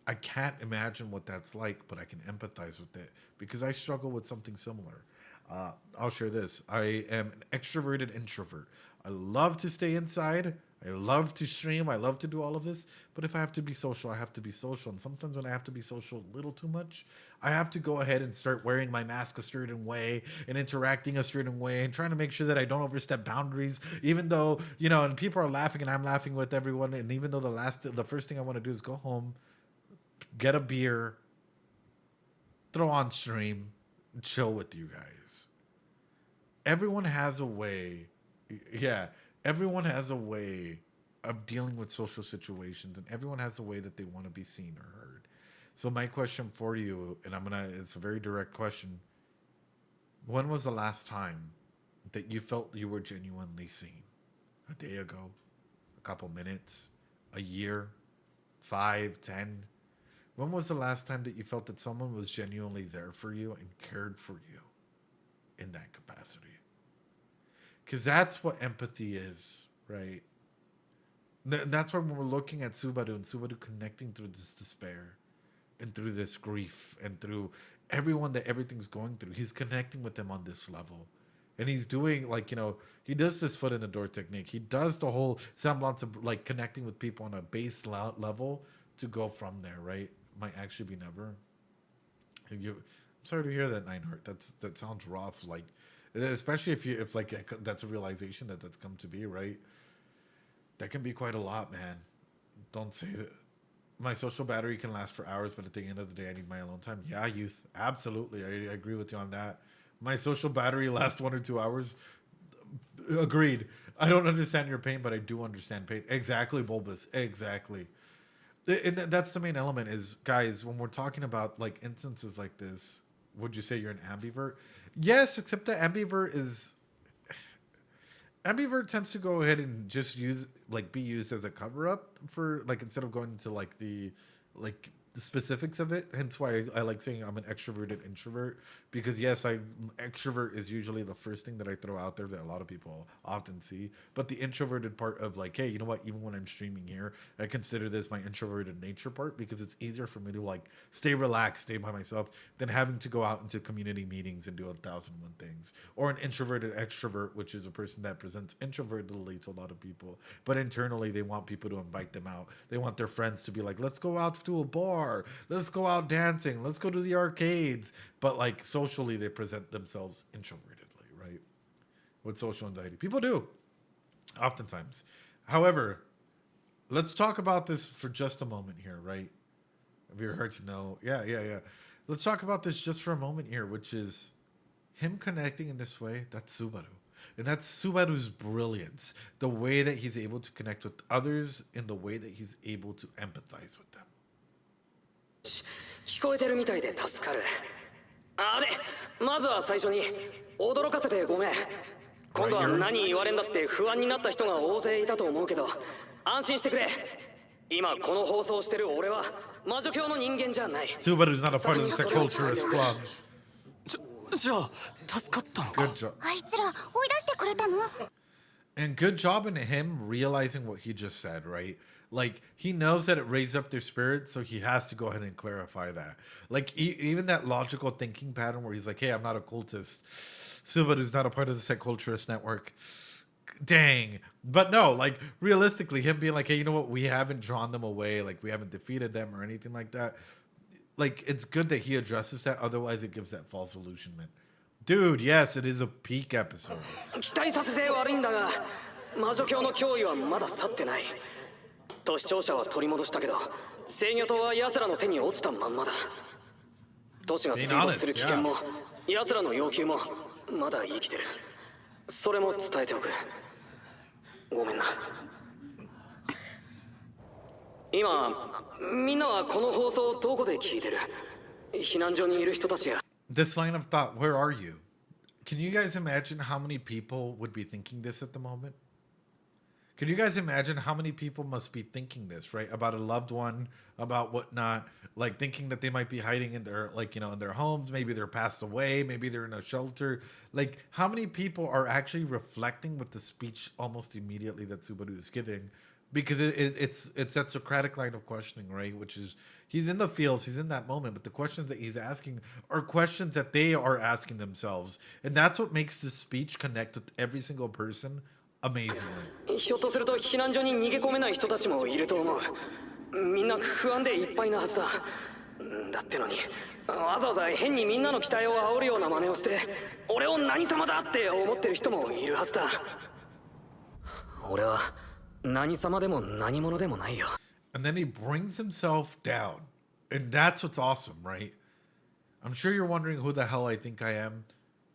I can't imagine what that's like, but I can empathize with it because I struggle with something similar. I'll share this. I am an extroverted introvert. I love to stay inside. I love to stream. I love to do all of this. But if I have to be social, I have to be social. And sometimes when I have to be social a little too much, I have to go ahead and start wearing my mask a certain way and interacting a certain way and trying to make sure that I don't overstep boundaries, even though, and people are laughing and I'm laughing with everyone. And even though the first thing I want to do is go home, get a beer, throw on stream, chill with you guys. Everyone has a way. Yeah, everyone has a way of dealing with social situations, and everyone has a way that they want to be seen or heard. So my question for you, and it's a very direct question. When was the last time that you felt you were genuinely seen? A day ago? A couple minutes? A year? 5, 10? When was the last time that you felt that someone was genuinely there for you and cared for you in that capacity? Because that's what empathy is, right? That's why when we're looking at Subaru and Subaru connecting through this despair and through this grief and through everyone that everything's going through, he's connecting with them on this level. And he's doing he does this foot in the door technique. He does the whole semblance of connecting with people on a base level to go from there, right? Might actually be never. I'm sorry to hear that, Nineheart. That sounds rough. Especially if that's a realization that's come to be, right? That can be quite a lot, man. Don't say that. My social battery can last for hours, but at the end of the day, I need my alone time. Yeah, youth. Absolutely. I agree with you on that. My social battery lasts 1 or 2 hours. Agreed. I don't understand your pain, but I do understand pain. Exactly, Bulbous. Exactly. And that's the main element is, guys, when we're talking about like instances like this, would you say you're an ambivert? Yes, except that ambivert tends to go ahead and just be used as a cover up for like, instead of going into like the specifics of it. Hence why I like saying I'm an extroverted introvert, because yes, extrovert is usually the first thing that I throw out there that a lot of people often see. But the introverted part of like, hey, you know what? Even when I'm streaming here, I consider this my introverted nature part, because it's easier for me to like stay relaxed, stay by myself, than having to go out into community meetings and do 1,001 things. Or an introverted extrovert, which is a person that presents introvertedly to a lot of people, but internally they want people to invite them out. They want their friends to be like, let's go out to a bar. Let's go out dancing. Let's go to the arcades. But like socially, they present themselves introvertedly, right? With social anxiety. People do, oftentimes. However, let's talk about this for just a moment here, right? It'd be hard to know. Yeah. Let's talk about this just for a moment here, which is him connecting in this way. That's Subaru. And that's Subaru's brilliance. The way that he's able to connect with others in the way that he's able to empathize with them. 聞こえてるみたいで助かる。あれ、まずは最初に驚かせてごめん。今度は何言われんだって不安になった人が大勢いたと思うけど、安心してくれ。今この放送してる俺は魔女教の人間じゃない。Subaru's not a part of the Psyculturist club. じゃあ助かったの Good job. あいつら追い出してくれたの？ And good job in him realizing what he just said, right? Like, he knows that it raised up their spirit, so he has to go ahead and clarify that. Like, even that logical thinking pattern where he's like, hey, I'm not a cultist. Subaru's not a part of the Psyculturist network. Dang. But no, like, realistically, him being like, hey, you know what? We haven't drawn them away. Like, we haven't defeated them or anything like that. Like, it's good that he addresses that. Otherwise, it gives that false illusionment. Dude, yes, it is a peak episode. 期待させて悪いんだが、魔女教の脅威はまだ去ってない。都市庁舎は取り戻したけど、制御塔は奴らの手に落ちたまんまだ。都市が水没する危険も、奴らの要求もまだ生きてる。それも伝えておく。ごめんな。今、みんなはこの放送をどこで聞いてる？避難所にいる人たちや。This line of thought, where are you? Can you guys imagine how many people would be thinking this at the moment? Can you guys imagine how many people must be thinking this, right? About a loved one, about whatnot, like thinking that they might be hiding in their, like, you know, in their homes. Maybe they're passed away. Maybe they're in a shelter. Like, how many people are actually reflecting with the speech almost immediately that Subaru is giving? Because it's that Socratic line of questioning, right? Which is, he's in the fields, he's in that moment, but the questions that he's asking are questions that they are asking themselves. And that's what makes this speech connect with every single person amazingly. ひょっとすると避難所に逃げ込めない人たちもいると思う。みんな不安でいっぱいなはずだ。だってのに、わざわざ変にみんなの期待を煽るような真似をして、俺を何様だって思ってる人もいるはずだ。俺は何様でも何者でもないよ。And then he brings himself down. And that's what's awesome, right? I'm sure you're wondering who the hell I think I am.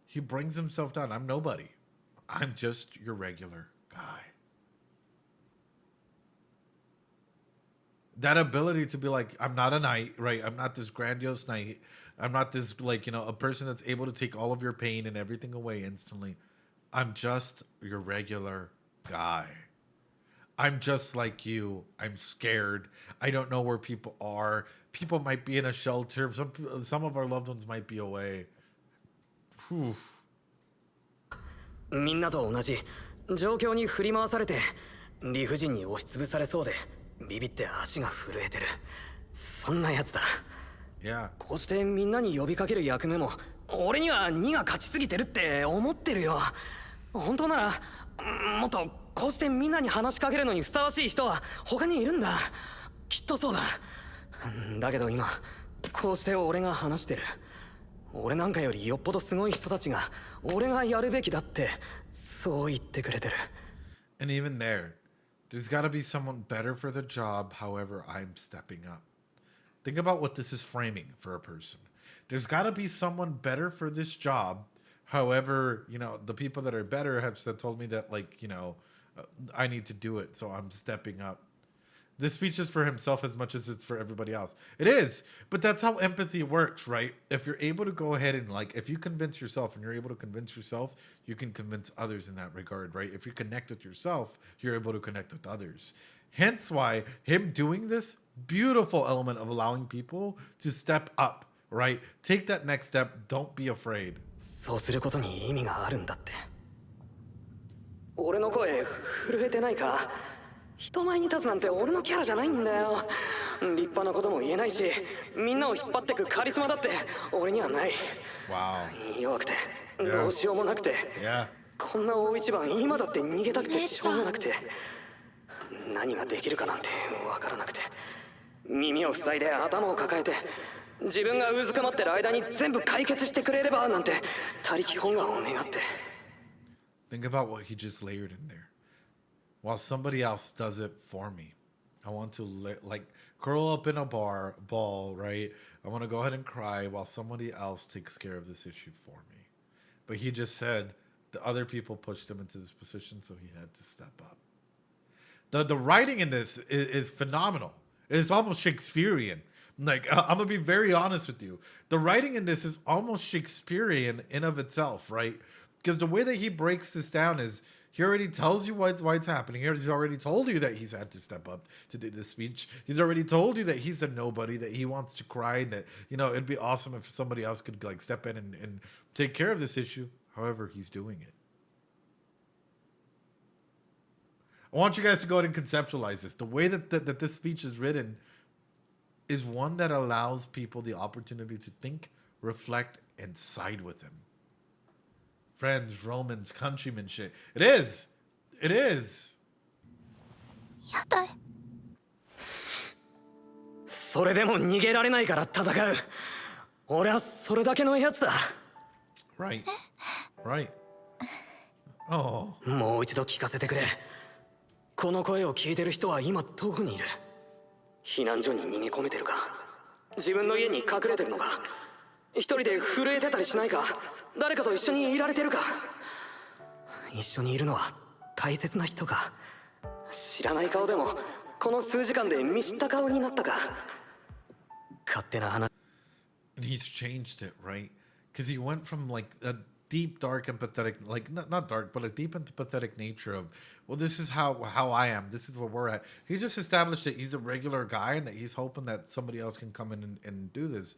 He brings himself down. I'm nobody. I'm just your regular guy. That ability to be like, I'm not a knight, right? I'm not this grandiose knight. I'm not this, like, you know, a person that's able to take all of your pain and everything away instantly. I'm just your regular guy. I'm just like you. I'm scared. I don't know where people are. People might be in a shelter. Some of our loved ones might be away. Whew. みんなと同じ状況に振り回されて理不尽に押しつぶされそうでビビって足が震えてる。そんなやつだ。Yeah. こうしてみんなに呼びかける役目も俺には2が勝ちすぎてるって思ってるよ。本当ならもっとこうしてみんなに話しかけるのにふさわしい人は他にいるんだ。きっとそうだ。だけど今こうして俺が話してる。俺なんかよりよっぽどすごい人たちが俺がやるべきだってそう言ってくれてる。And even there, There's got to be someone better for the job, however, I'm stepping up. Think about what this is framing for a person. There's got to be someone better for this job. However, you know, the people that are better have told me that, like, you know, I need to do it, so I'm stepping up. This speech is for himself as much as it's for everybody else. It is, but that's how empathy works, right? If you're able to go ahead and, like, if you convince yourself and you're able to convince yourself, you can convince others in that regard, right? If you connect with yourself, you're able to connect with others. Hence why him doing this beautiful element of allowing people to step up, right? Take that next step. Don't be afraid. そうすることに意味があるんだって。俺の声震えてないか？人前に立つなんて俺のキャラじゃないんだよ。立派なことも言えないし、みんなを引っ張ってくカリスマだって俺にはない。Wow. 弱くてどうしようもなくて、こんな大一番今だって逃げたくてしょうがなくて、何ができるかなんてわからなくて、耳を塞いで頭を抱えて、自分がうずくまってる間に全部解決してくれればなんて他力本願を願って。Think about what he just layered in there. While somebody else does it for me, I want to like curl up in a ball, right? I want to go ahead and cry while somebody else takes care of this issue for me. But he just said the other people pushed him into this position, so he had to step up. The writing in this is phenomenal. It's almost Shakespearean. Like, I'm gonna be very honest with you. The writing in this is almost Shakespearean in of itself, right? Because the way that he breaks this down is he already tells you why it's happening. He's already told you that he's had to step up to do this speech. He's already told you that he's a nobody, that he wants to cry, and that, you know, it'd be awesome if somebody else could, like, step in and take care of this issue. However, he's doing it. I want you guys to go ahead and conceptualize this. The way that this speech is written is one that allows people the opportunity to think, reflect, and side with him. Friends, Romans, countrymen shit. It is. It is. やだい。それでも逃げられないから戦う。俺はそれだけのやつだ。Right. Right. Oh. もう一度聞かせてくれ。この声を聞いてる人は今どこにいる？避難所に逃げ込めてるか？自分の家に隠れてるのか？一人で震えてたりしないか？誰かと一緒にいられてるか？一緒にいるのは大切な人か？知らない顔でもこの数時間で見知った顔になったか？勝手な話。And he's changed it, right? Because he went from, like, a deep, dark, and pathetic, like, not dark, but a deep and pathetic nature of, well, this is how I am. This is where we're at. He just established that he's a regular guy and that he's hoping that somebody else can come in and do this.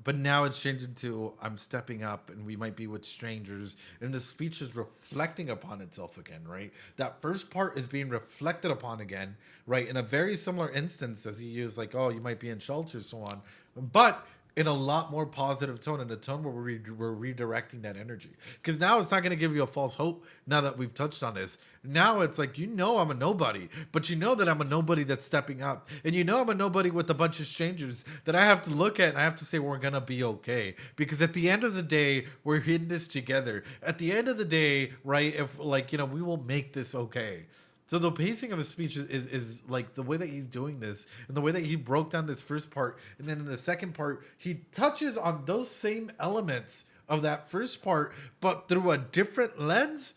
But now it's changed into, I'm stepping up and we might be with strangers. And the speech is reflecting upon itself again, right? That first part is being reflected upon again, right? In a very similar instance as he used, like, oh, you might be in shelter, so on. But in a lot more positive tone, in a tone where we're redirecting that energy. Because now it's not going to give you a false hope now that we've touched on this. Now it's like, you know I'm a nobody, but you know that I'm a nobody that's stepping up. And you know I'm a nobody with a bunch of strangers that I have to look at and I have to say we're going to be okay. Because at the end of the day, we're in this together. At the end of the day, right, if, like, you know, we will make this okay. So the pacing of his speech is like the way that he's doing this and the way that he broke down this first part. And then in the second part, he touches on those same elements of that first part, but through a different lens.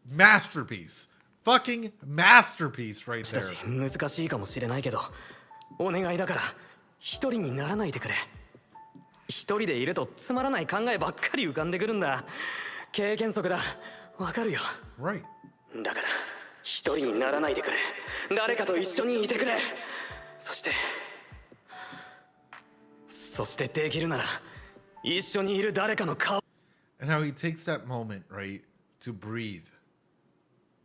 Masterpiece. Fucking masterpiece right there. 難しいかもしれないけど、お願いだから一人にならないでくれ。一人でいるとつまらない考えばっかり浮かんでくるんだ。経験則だ。わかるよ。Right. だから一人にならないでくれ。誰かと一緒にいてくれ。そしてできるなら一緒にいる誰かの顔。And how he takes that moment, right, to breathe.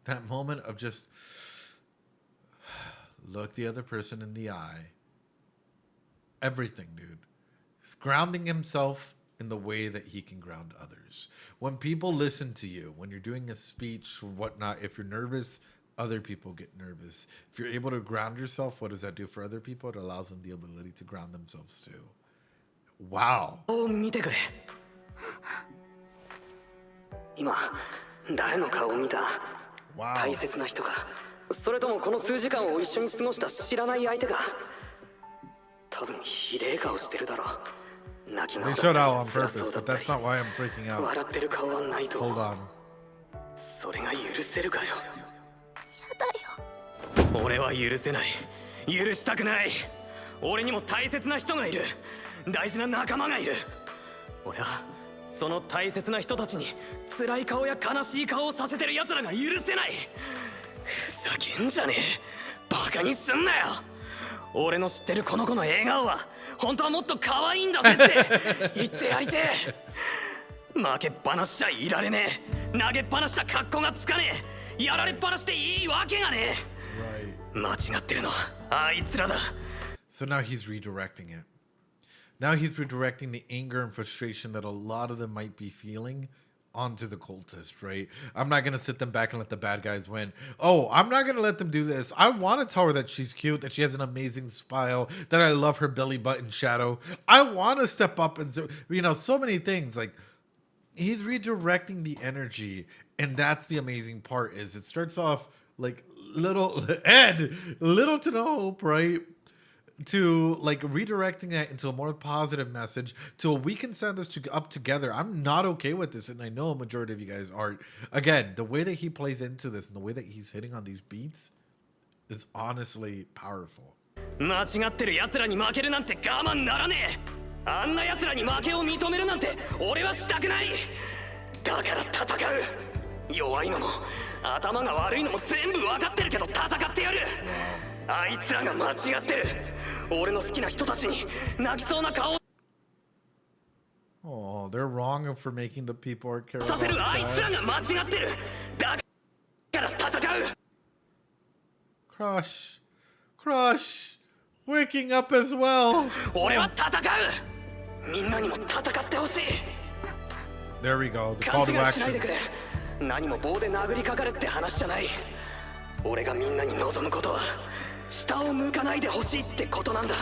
That moment of just look the other person in the eye. Everything, dude. He's grounding himself in the way that he can ground others. When people listen to you, when you're doing a speech or whatnot, if you're nervous, other people get nervous. If you're able to ground yourself, what does that do for other people? It allows them the ability to ground themselves too. Wow. 見てくれ。今誰の顔を見た？ Wow. 大切な人かそれともこの数時間を一緒に過ごした知らない相手が。多分ひでえ顔してるだろ。泣き They 顔 showed だ out っ on たり辛 purpose, そうだ but ったり that's not why I'm freaking out. 笑ってる顔はないと。 Hold on. それが許せるかよ。やだよ。俺は許せない。許したくない。俺にも大切な人がいる。大事な仲間がいる。俺はその大切な人たちに辛い顔や悲しい顔をさせてる奴らが許せない。ふざけんじゃねえ。バカにすんなよ。俺の知ってるこの子の笑顔は本当はもっと可愛いんだぜって言ってやりてえ。負けっぱなしじゃいられねえ。投げっぱなしじゃ格好がつかねえ。やられっぱなしでいいわけがねえ。間違ってるのはあいつらだ。 So now he's redirecting it. Now he's redirecting the anger and frustration that a lot of them might be feeling onto the cultist, right? I'm not going to sit them back and let the bad guys win. Oh, I'm not going to let them do this. I want to tell her that she's cute, that she has an amazing smile, that I love her belly button shadow. I want to step up and, you know, so many things. Like, he's redirecting the energy, and that's the amazing part. Is it starts off like little to no hope, right? To like redirecting that into a more positive message to we can send this up together. I'm not okay with this, and I know a majority of you guys aren't. Again, the way that he plays into this and the way that he's hitting on these beats is honestly powerful. 間違ってる奴らに負けるなんて我慢ならねえ。あんな奴らに負けを認めるなんて俺はしたくない。だから戦う。弱いのも頭が悪いのも全部分かってるけど戦ってやる。あいつらが間違ってる。俺の好きな人たちに泣きそうな顔 Oh, they're wrong for making the people are care させ about るあいつら sad. が間違ってる。だから戦う。 Crush, waking up as well. 俺は戦う。みんなにも戦ってほしい。 There we go. The 勘 call 違 to いしないで action. くれ。何も棒で殴りかかるって話じゃない。俺がみんなに望むことは下を向かないでほしいってことなんだ。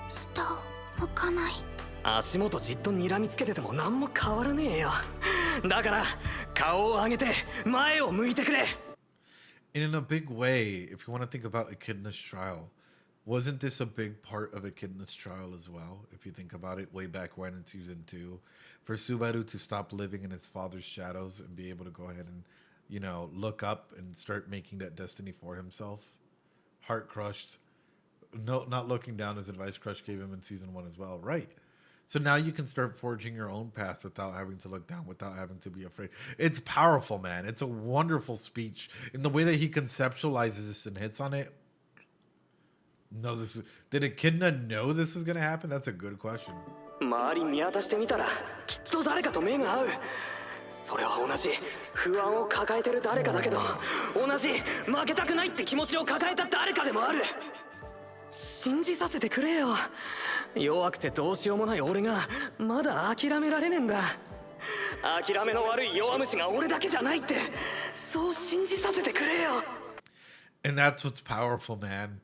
下を向かない。足元じっと睨みつけてても何も変わらねえよ。だから顔を上げて前を向いてくれ。 And in a big way, if you want to think about Echidna's trial, wasn't this a big part of Echidna's trial as well? If you think about it, way back when in season 2, for Subaru to stop living in his father's shadows and be able to go ahead and, you know, look up and start making that destiny for himself. Heart crushed. No, not looking down as advice Crush gave him in season 1 as well. Right. So now you can start forging your own path without having to look down, without having to be afraid. It's powerful, man. It's a wonderful speech. In the way that he conceptualizes this and hits on it. No, did Echidna know this was going to happen? That's a good question. 周り見渡してみたらきっと誰かと目が合う。それは同じ不安を抱えてる誰かだけど、同じ負けたくないって気持ちを抱えた誰かでもある。信じさせてくれよ。弱くてどうしようもない俺がまだ諦められねえんだ。諦めの悪い弱虫が俺だけじゃないって、そう信じさせてくれよ。 And that's what's powerful, man.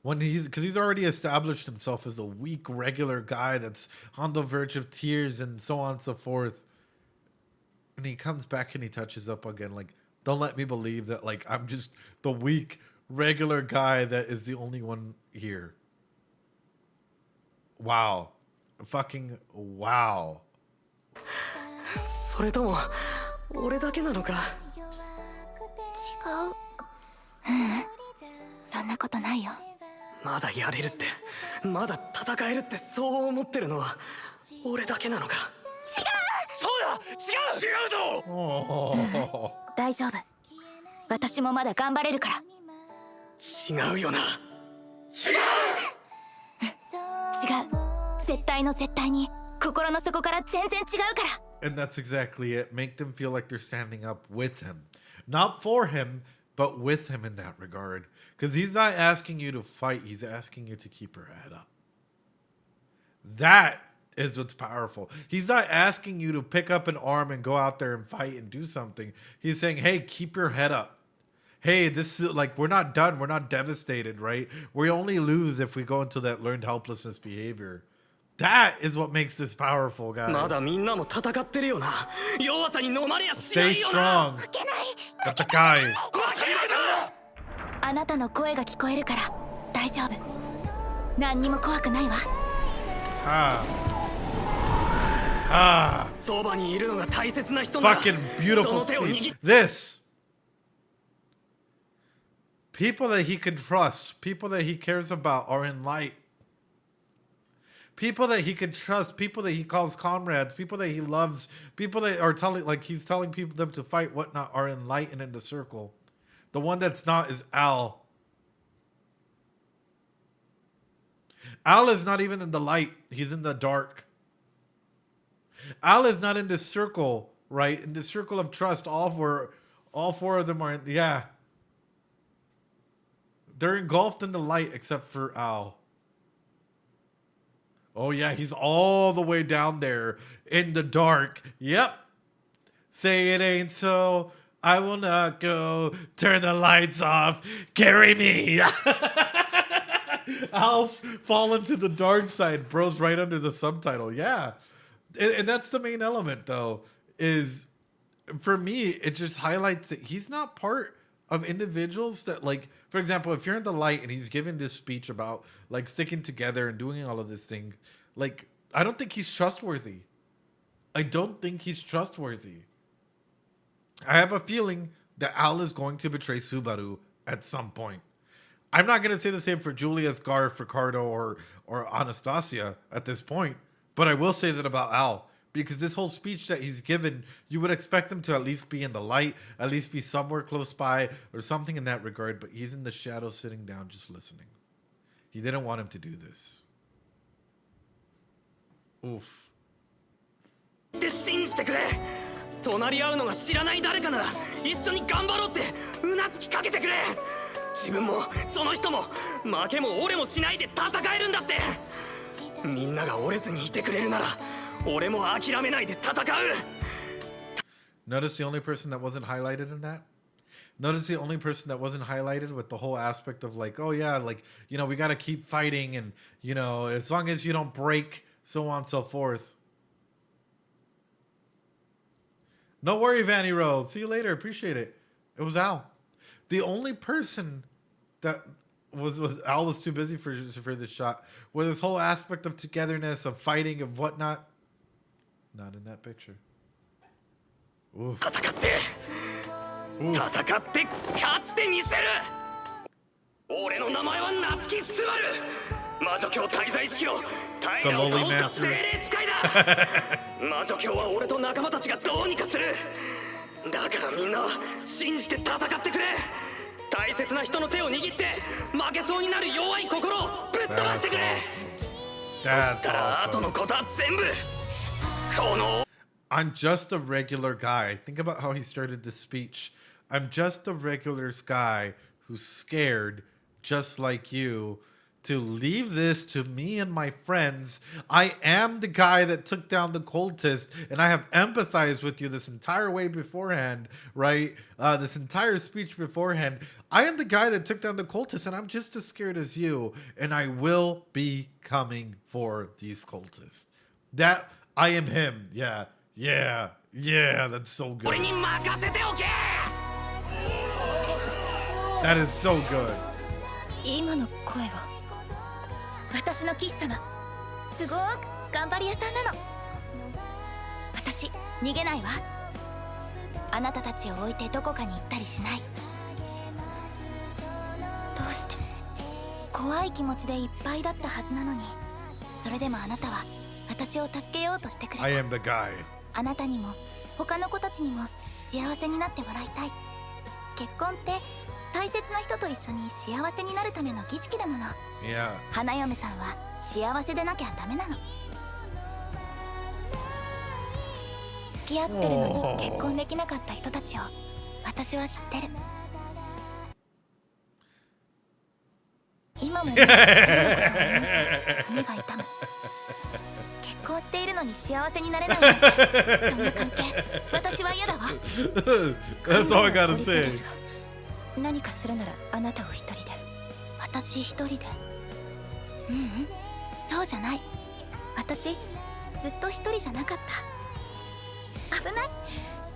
When because he's already established himself as a weak, regular guy that's on the verge of tears and so on and so forth. And he comes back and he touches up again, like, don't let me believe that, like, I'm just the weak, regular guy that is the only one here. Wow. Fucking wow. それとも俺だけなのか。違う。そんなことないよ。まだやれるって、まだ戦えるってそう思ってるのは俺だけなのか。違う。そうだ、違うOh. 大丈夫。私もまだ頑張れるから。違うよな。違う。絶対の絶対に心の底から全然違うから。And that's exactly it. Make them feel like they're standing up with him. Not for him, but with him in that regard. Because he's not asking you to fight. He's asking you to keep your head up. That is what's powerful. He's not asking you to pick up an arm and go out there and fight and do something. He's saying, hey, keep your head up. Hey, this is like, we're not done. We're not devastated, right? We only lose if we go into that learned helplessness behavior. That is what makes this powerful, guys. まだみんなも戦ってるよな。弱さに飲まれやしな Stay いよな。 strong. 戦い。負けないぞ。あなたの声が聞こえるから大丈夫。何にも怖くないわ。そばにいるのが大切な人なら Fucking beautiful speech. This. People that he can trust, people that he cares about are in light. People that he can trust, people that he calls comrades, people that he loves, people that are telling, like he's telling people them to fight, whatnot, are in light and in the circle. The one that's not is Al. Al is not even in the light. He's in the dark. Al is not in this circle, right? In this circle of trust, all four of them are in, yeah. They're engulfed in the light except for Al. Oh yeah, he's all the way down there in the dark. Yep. Say it ain't so. I will not go. Turn the lights off. Carry me. Al's fallen to the dark side. Bro's right under the subtitle. Yeah. And that's the main element, though, is for me, it just highlights that he's not part of individuals that, like, for example, if you're in the light and he's giving this speech about, like, sticking together and doing all of this thing, like, I don't think he's trustworthy. I don't think he's trustworthy. I have a feeling that Al is going to betray Subaru at some point. I'm not going to say the same for Julius, Garth, Ricardo, or Anastasia at this point, but I will say that about Al. Because this whole speech that he's given, you would expect him to at least be in the light, at least be somewhere close by, or something in that regard, but he's in the shadows sitting down just listening. He didn't want him to do this. Oof. って信じてくれ。隣り合うのが知らない誰かなら一緒に頑張ろうってうなずきかけてくれ。自分もその人も負けも折れもしないで戦えるんだって。みんなが折れずにいてくれるなら俺も諦めないで戦う。 Notice the only person that wasn't highlighted in that? Notice the only person that wasn't highlighted with the whole aspect of like, oh yeah, like, you know, we got to keep fighting and, you know, as long as you don't break, so on and so forth. No worry, Vanny Road. See you later. Appreciate it. It was Al. The only person that was Al was too busy for this shot. With this whole aspect of togetherness, of fighting, of whatnot. Not in that picture. Oof. 戦って勝ってみせる。俺の名前は夏木スバル。魔女教滞在式の大河を倒した精霊使いだ。魔女教は俺と仲間たちがどうにかする。だからみんな信じて戦ってくれ。大切な人の手を握って負けそうになる弱い心をぶっ飛ばしてくれ。そしたら後のことは全部この。 I'm just a regular guy. Think about how he started this speech. I'm just a regular guy who's scared, just like you, to leave this to me and my friends. I am the guy that took down the cultist, and I have empathized with you this entire way beforehand, right? This entire speech beforehand. I am the guy that took down the cultist, and I'm just as scared as you, and I will be coming for these cultists. That, I am him, yeah. Yeah, yeah, that's so good. That is so good. 今の声は私の騎士様。すごく頑張り屋さんなの。私逃げないわ。あなたたちを置いてどこかに行ったりしない。どうして怖い気持ちでいっぱいだったはずなのに、それでもあなたは私を助けようとしてくれた。 I am the guy. あなたにも他の子たちにも幸せになってもらいたい。結婚って大切な人と一緒に幸せになるための儀式だもの。Yeah. 花嫁さんは幸せでなきゃダメなの。付き合ってるのに結婚できなかった人たちを私は知ってる。今も目が痛む。結婚しているのに幸せになれないなんて、そんな関係私は嫌だわ。That's all I gotta say. 何かするならあなたを一人で。私一人で。ううん、そうじゃない。私ずっと一人じゃなかった。危ない、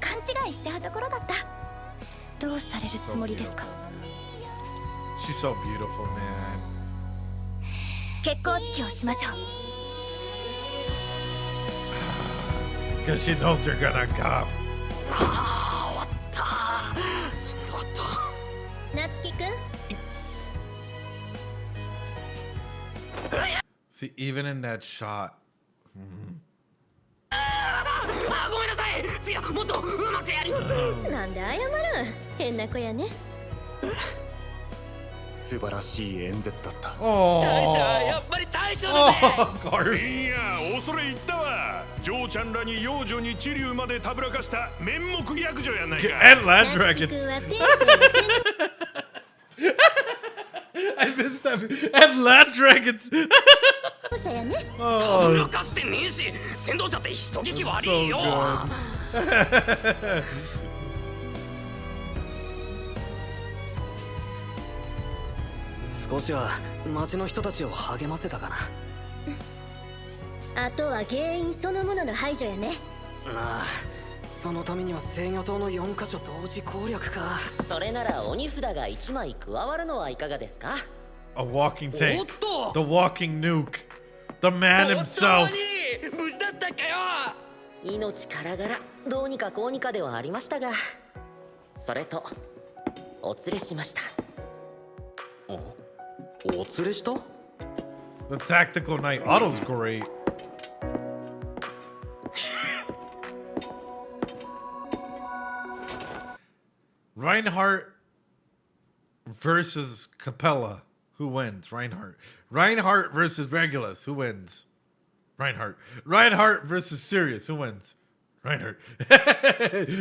勘違いしちゃうところだった。どうされるつもりですか？ She's so beautiful, man. 結婚式をしましょう。 Because she knows they're gonna come. しんどかった。夏希くん See, even in that shot. ごめんなさい。次はもっとうまくやります。なんで謝るん変な子やね素晴らしい演説だった。Oh. 大将、やっぱり大将だぜ。 Oh, of course. いや恐れ入ったわ。ジョーちゃんらに幼女に知流までたぶらかした面目役女やないか。 And land 夏希 dragons. くんは天性の I missed that. And land dragons. 戦者やねたぶ Oh, らかしてねえし、先導者って人聞き悪 so いよ。 good. 少しは町の人たちを励ませたかな。あとは原因そのものの排除やねああ、そのためには制御塔の4箇所同時攻略か。それなら鬼札が1枚加わるのはいかがですか？ A walking おっ tank. と The walking nuke. The man 本 himself. 当に無事だったかよ。命からがらどうにかこうにかではありましたが、それとお連れしました。お連れした？ The tactical knight. Otto's great. Reinhardt versus Capella. Who wins? Reinhardt. Reinhardt versus Regulus. Who wins? Reinhardt. Reinhardt versus Sirius. Who wins? Reinhardt.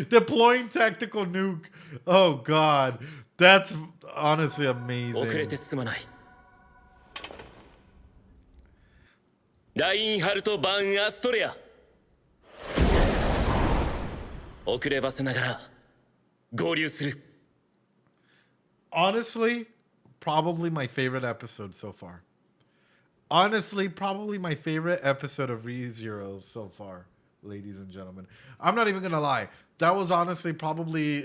Deploying tactical nuke. Oh God. That's honestly 遅れ amazing. て進まない。ラインハルト・バン・アストレア。遅ればせながら合流する。 Honestly, probably my favorite episode so far. Honestly, probably my favorite episode of ReZero so far, ladies and gentlemen. I'm not even gonna lie. That was honestly probably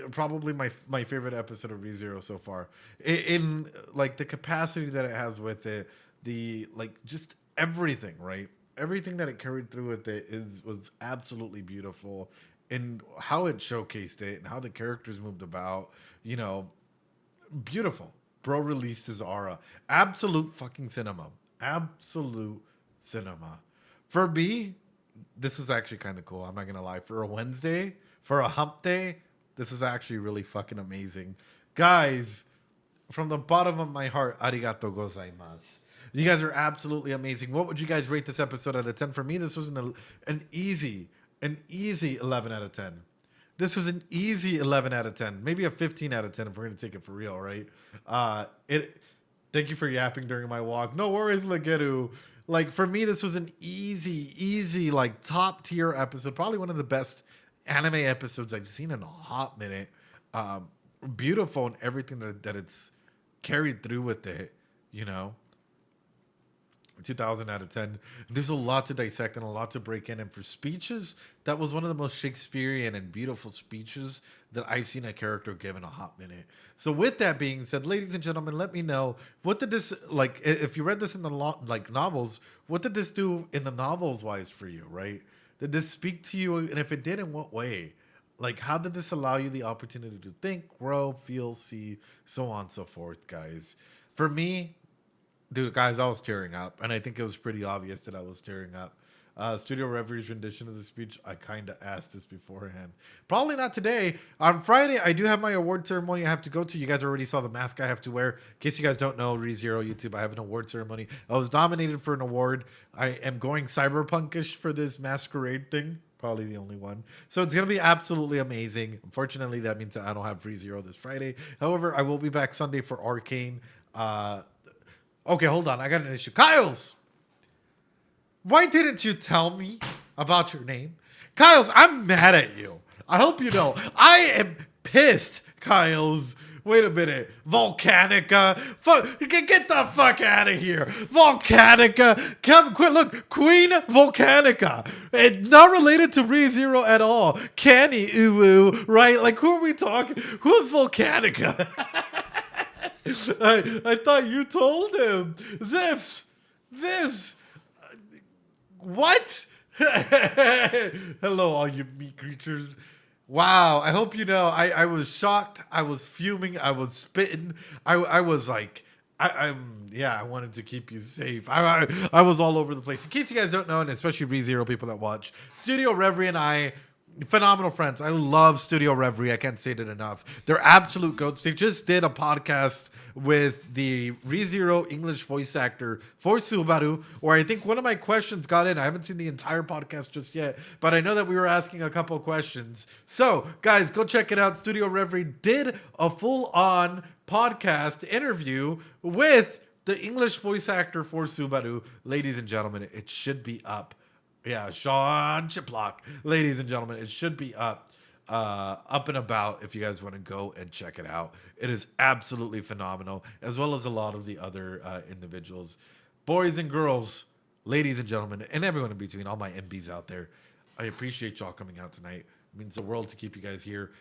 my favorite episode of ReZero so far. In like the capacity that it has with it, the like just everything, right? Everything that it carried through with it was absolutely beautiful, and how it showcased it and how the characters moved about, you know, beautiful. Bro released his aura. Absolute fucking cinema. Absolute cinema. For me, this was actually kind of cool. I'm not gonna lie. For a Wednesday, for a hump day, this was actually really fucking amazing. Guys, from the bottom of my heart, arigato gozaimasu. You guys are absolutely amazing. What would you guys rate this episode out of 10? For me, this was an easy 11 out of 10. This was an easy 11 out of 10. Maybe a 15 out of 10 if we're going to take it for real, right? Thank you for yapping during my walk. No worries, Lageru. Like, for me, this was an easy, like, top tier episode. Probably one of the best anime episodes I've seen in a hot minute. Beautiful and everything that it's carried through with it, you know? 2000 out of 10. There's a lot to dissect and a lot to break in. And for speeches, that was one of the most Shakespearean and beautiful speeches that I've seen a character give in a hot minute. So with that being said, ladies and gentlemen, let me know, what did this, like, if you read this in the novels, what did this do in the novels wise for you, right? Did this speak to you? And if it did, in what way? Like, how did this allow you the opportunity to think, grow, feel, see, so on and so forth, guys? For me, dude, guys, I was tearing up, and I think it was pretty obvious that I was tearing up. Studio Reveries rendition of the speech, I kind of asked this beforehand. Probably not today. On Friday, I do have my award ceremony I have to go to. You guys already saw the mask I have to wear. In case you guys don't know, ReZero YouTube, I have an award ceremony. I was nominated for an award. I am going cyberpunkish for this masquerade thing. Probably the only one. So it's going to be absolutely amazing. Unfortunately, that means that I don't have ReZero this Friday. However, I will be back Sunday for Arcane. Okay, hold on. I got an issue. Kyles! Why didn't you tell me about your name? Kyles, I'm mad at you. I hope you know. I am pissed, Kyles. Wait a minute. Volcanica. Get the fuck out of here. Volcanica. Come, quit. Look, Queen Volcanica. And not related to ReZero at all. Canny Uwu, right? Like, who are we talking? Who's Volcanica? I thought you told him. This. What? Hello, all you meat creatures. Wow. I hope you know. I was shocked. I was fuming. I was spitting. I was like, I wanted to keep you safe. I was all over the place. In case you guys don't know, and especially ReZero people that watch, Studio Reverie and I, phenomenal friends. I love Studio Reverie. I can't say it enough. They're absolute goats. They just did a podcast with the ReZero English voice actor for Subaru, where I think one of my questions got in. I haven't seen the entire podcast just yet, but I know that we were asking a couple of questions. So, guys, go check it out. Studio Reverie did a full-on podcast interview with the English voice actor for Subaru. Ladies and gentlemen, it should be up. Yeah, Sean Chiplock. Ladies and gentlemen, it should be up and about if you guys want to go and check it out. It is absolutely phenomenal, as well as a lot of the other individuals. Boys and girls, ladies and gentlemen, and everyone in between, all my MBs out there, I appreciate y'all coming out tonight. It means the world to keep you guys here.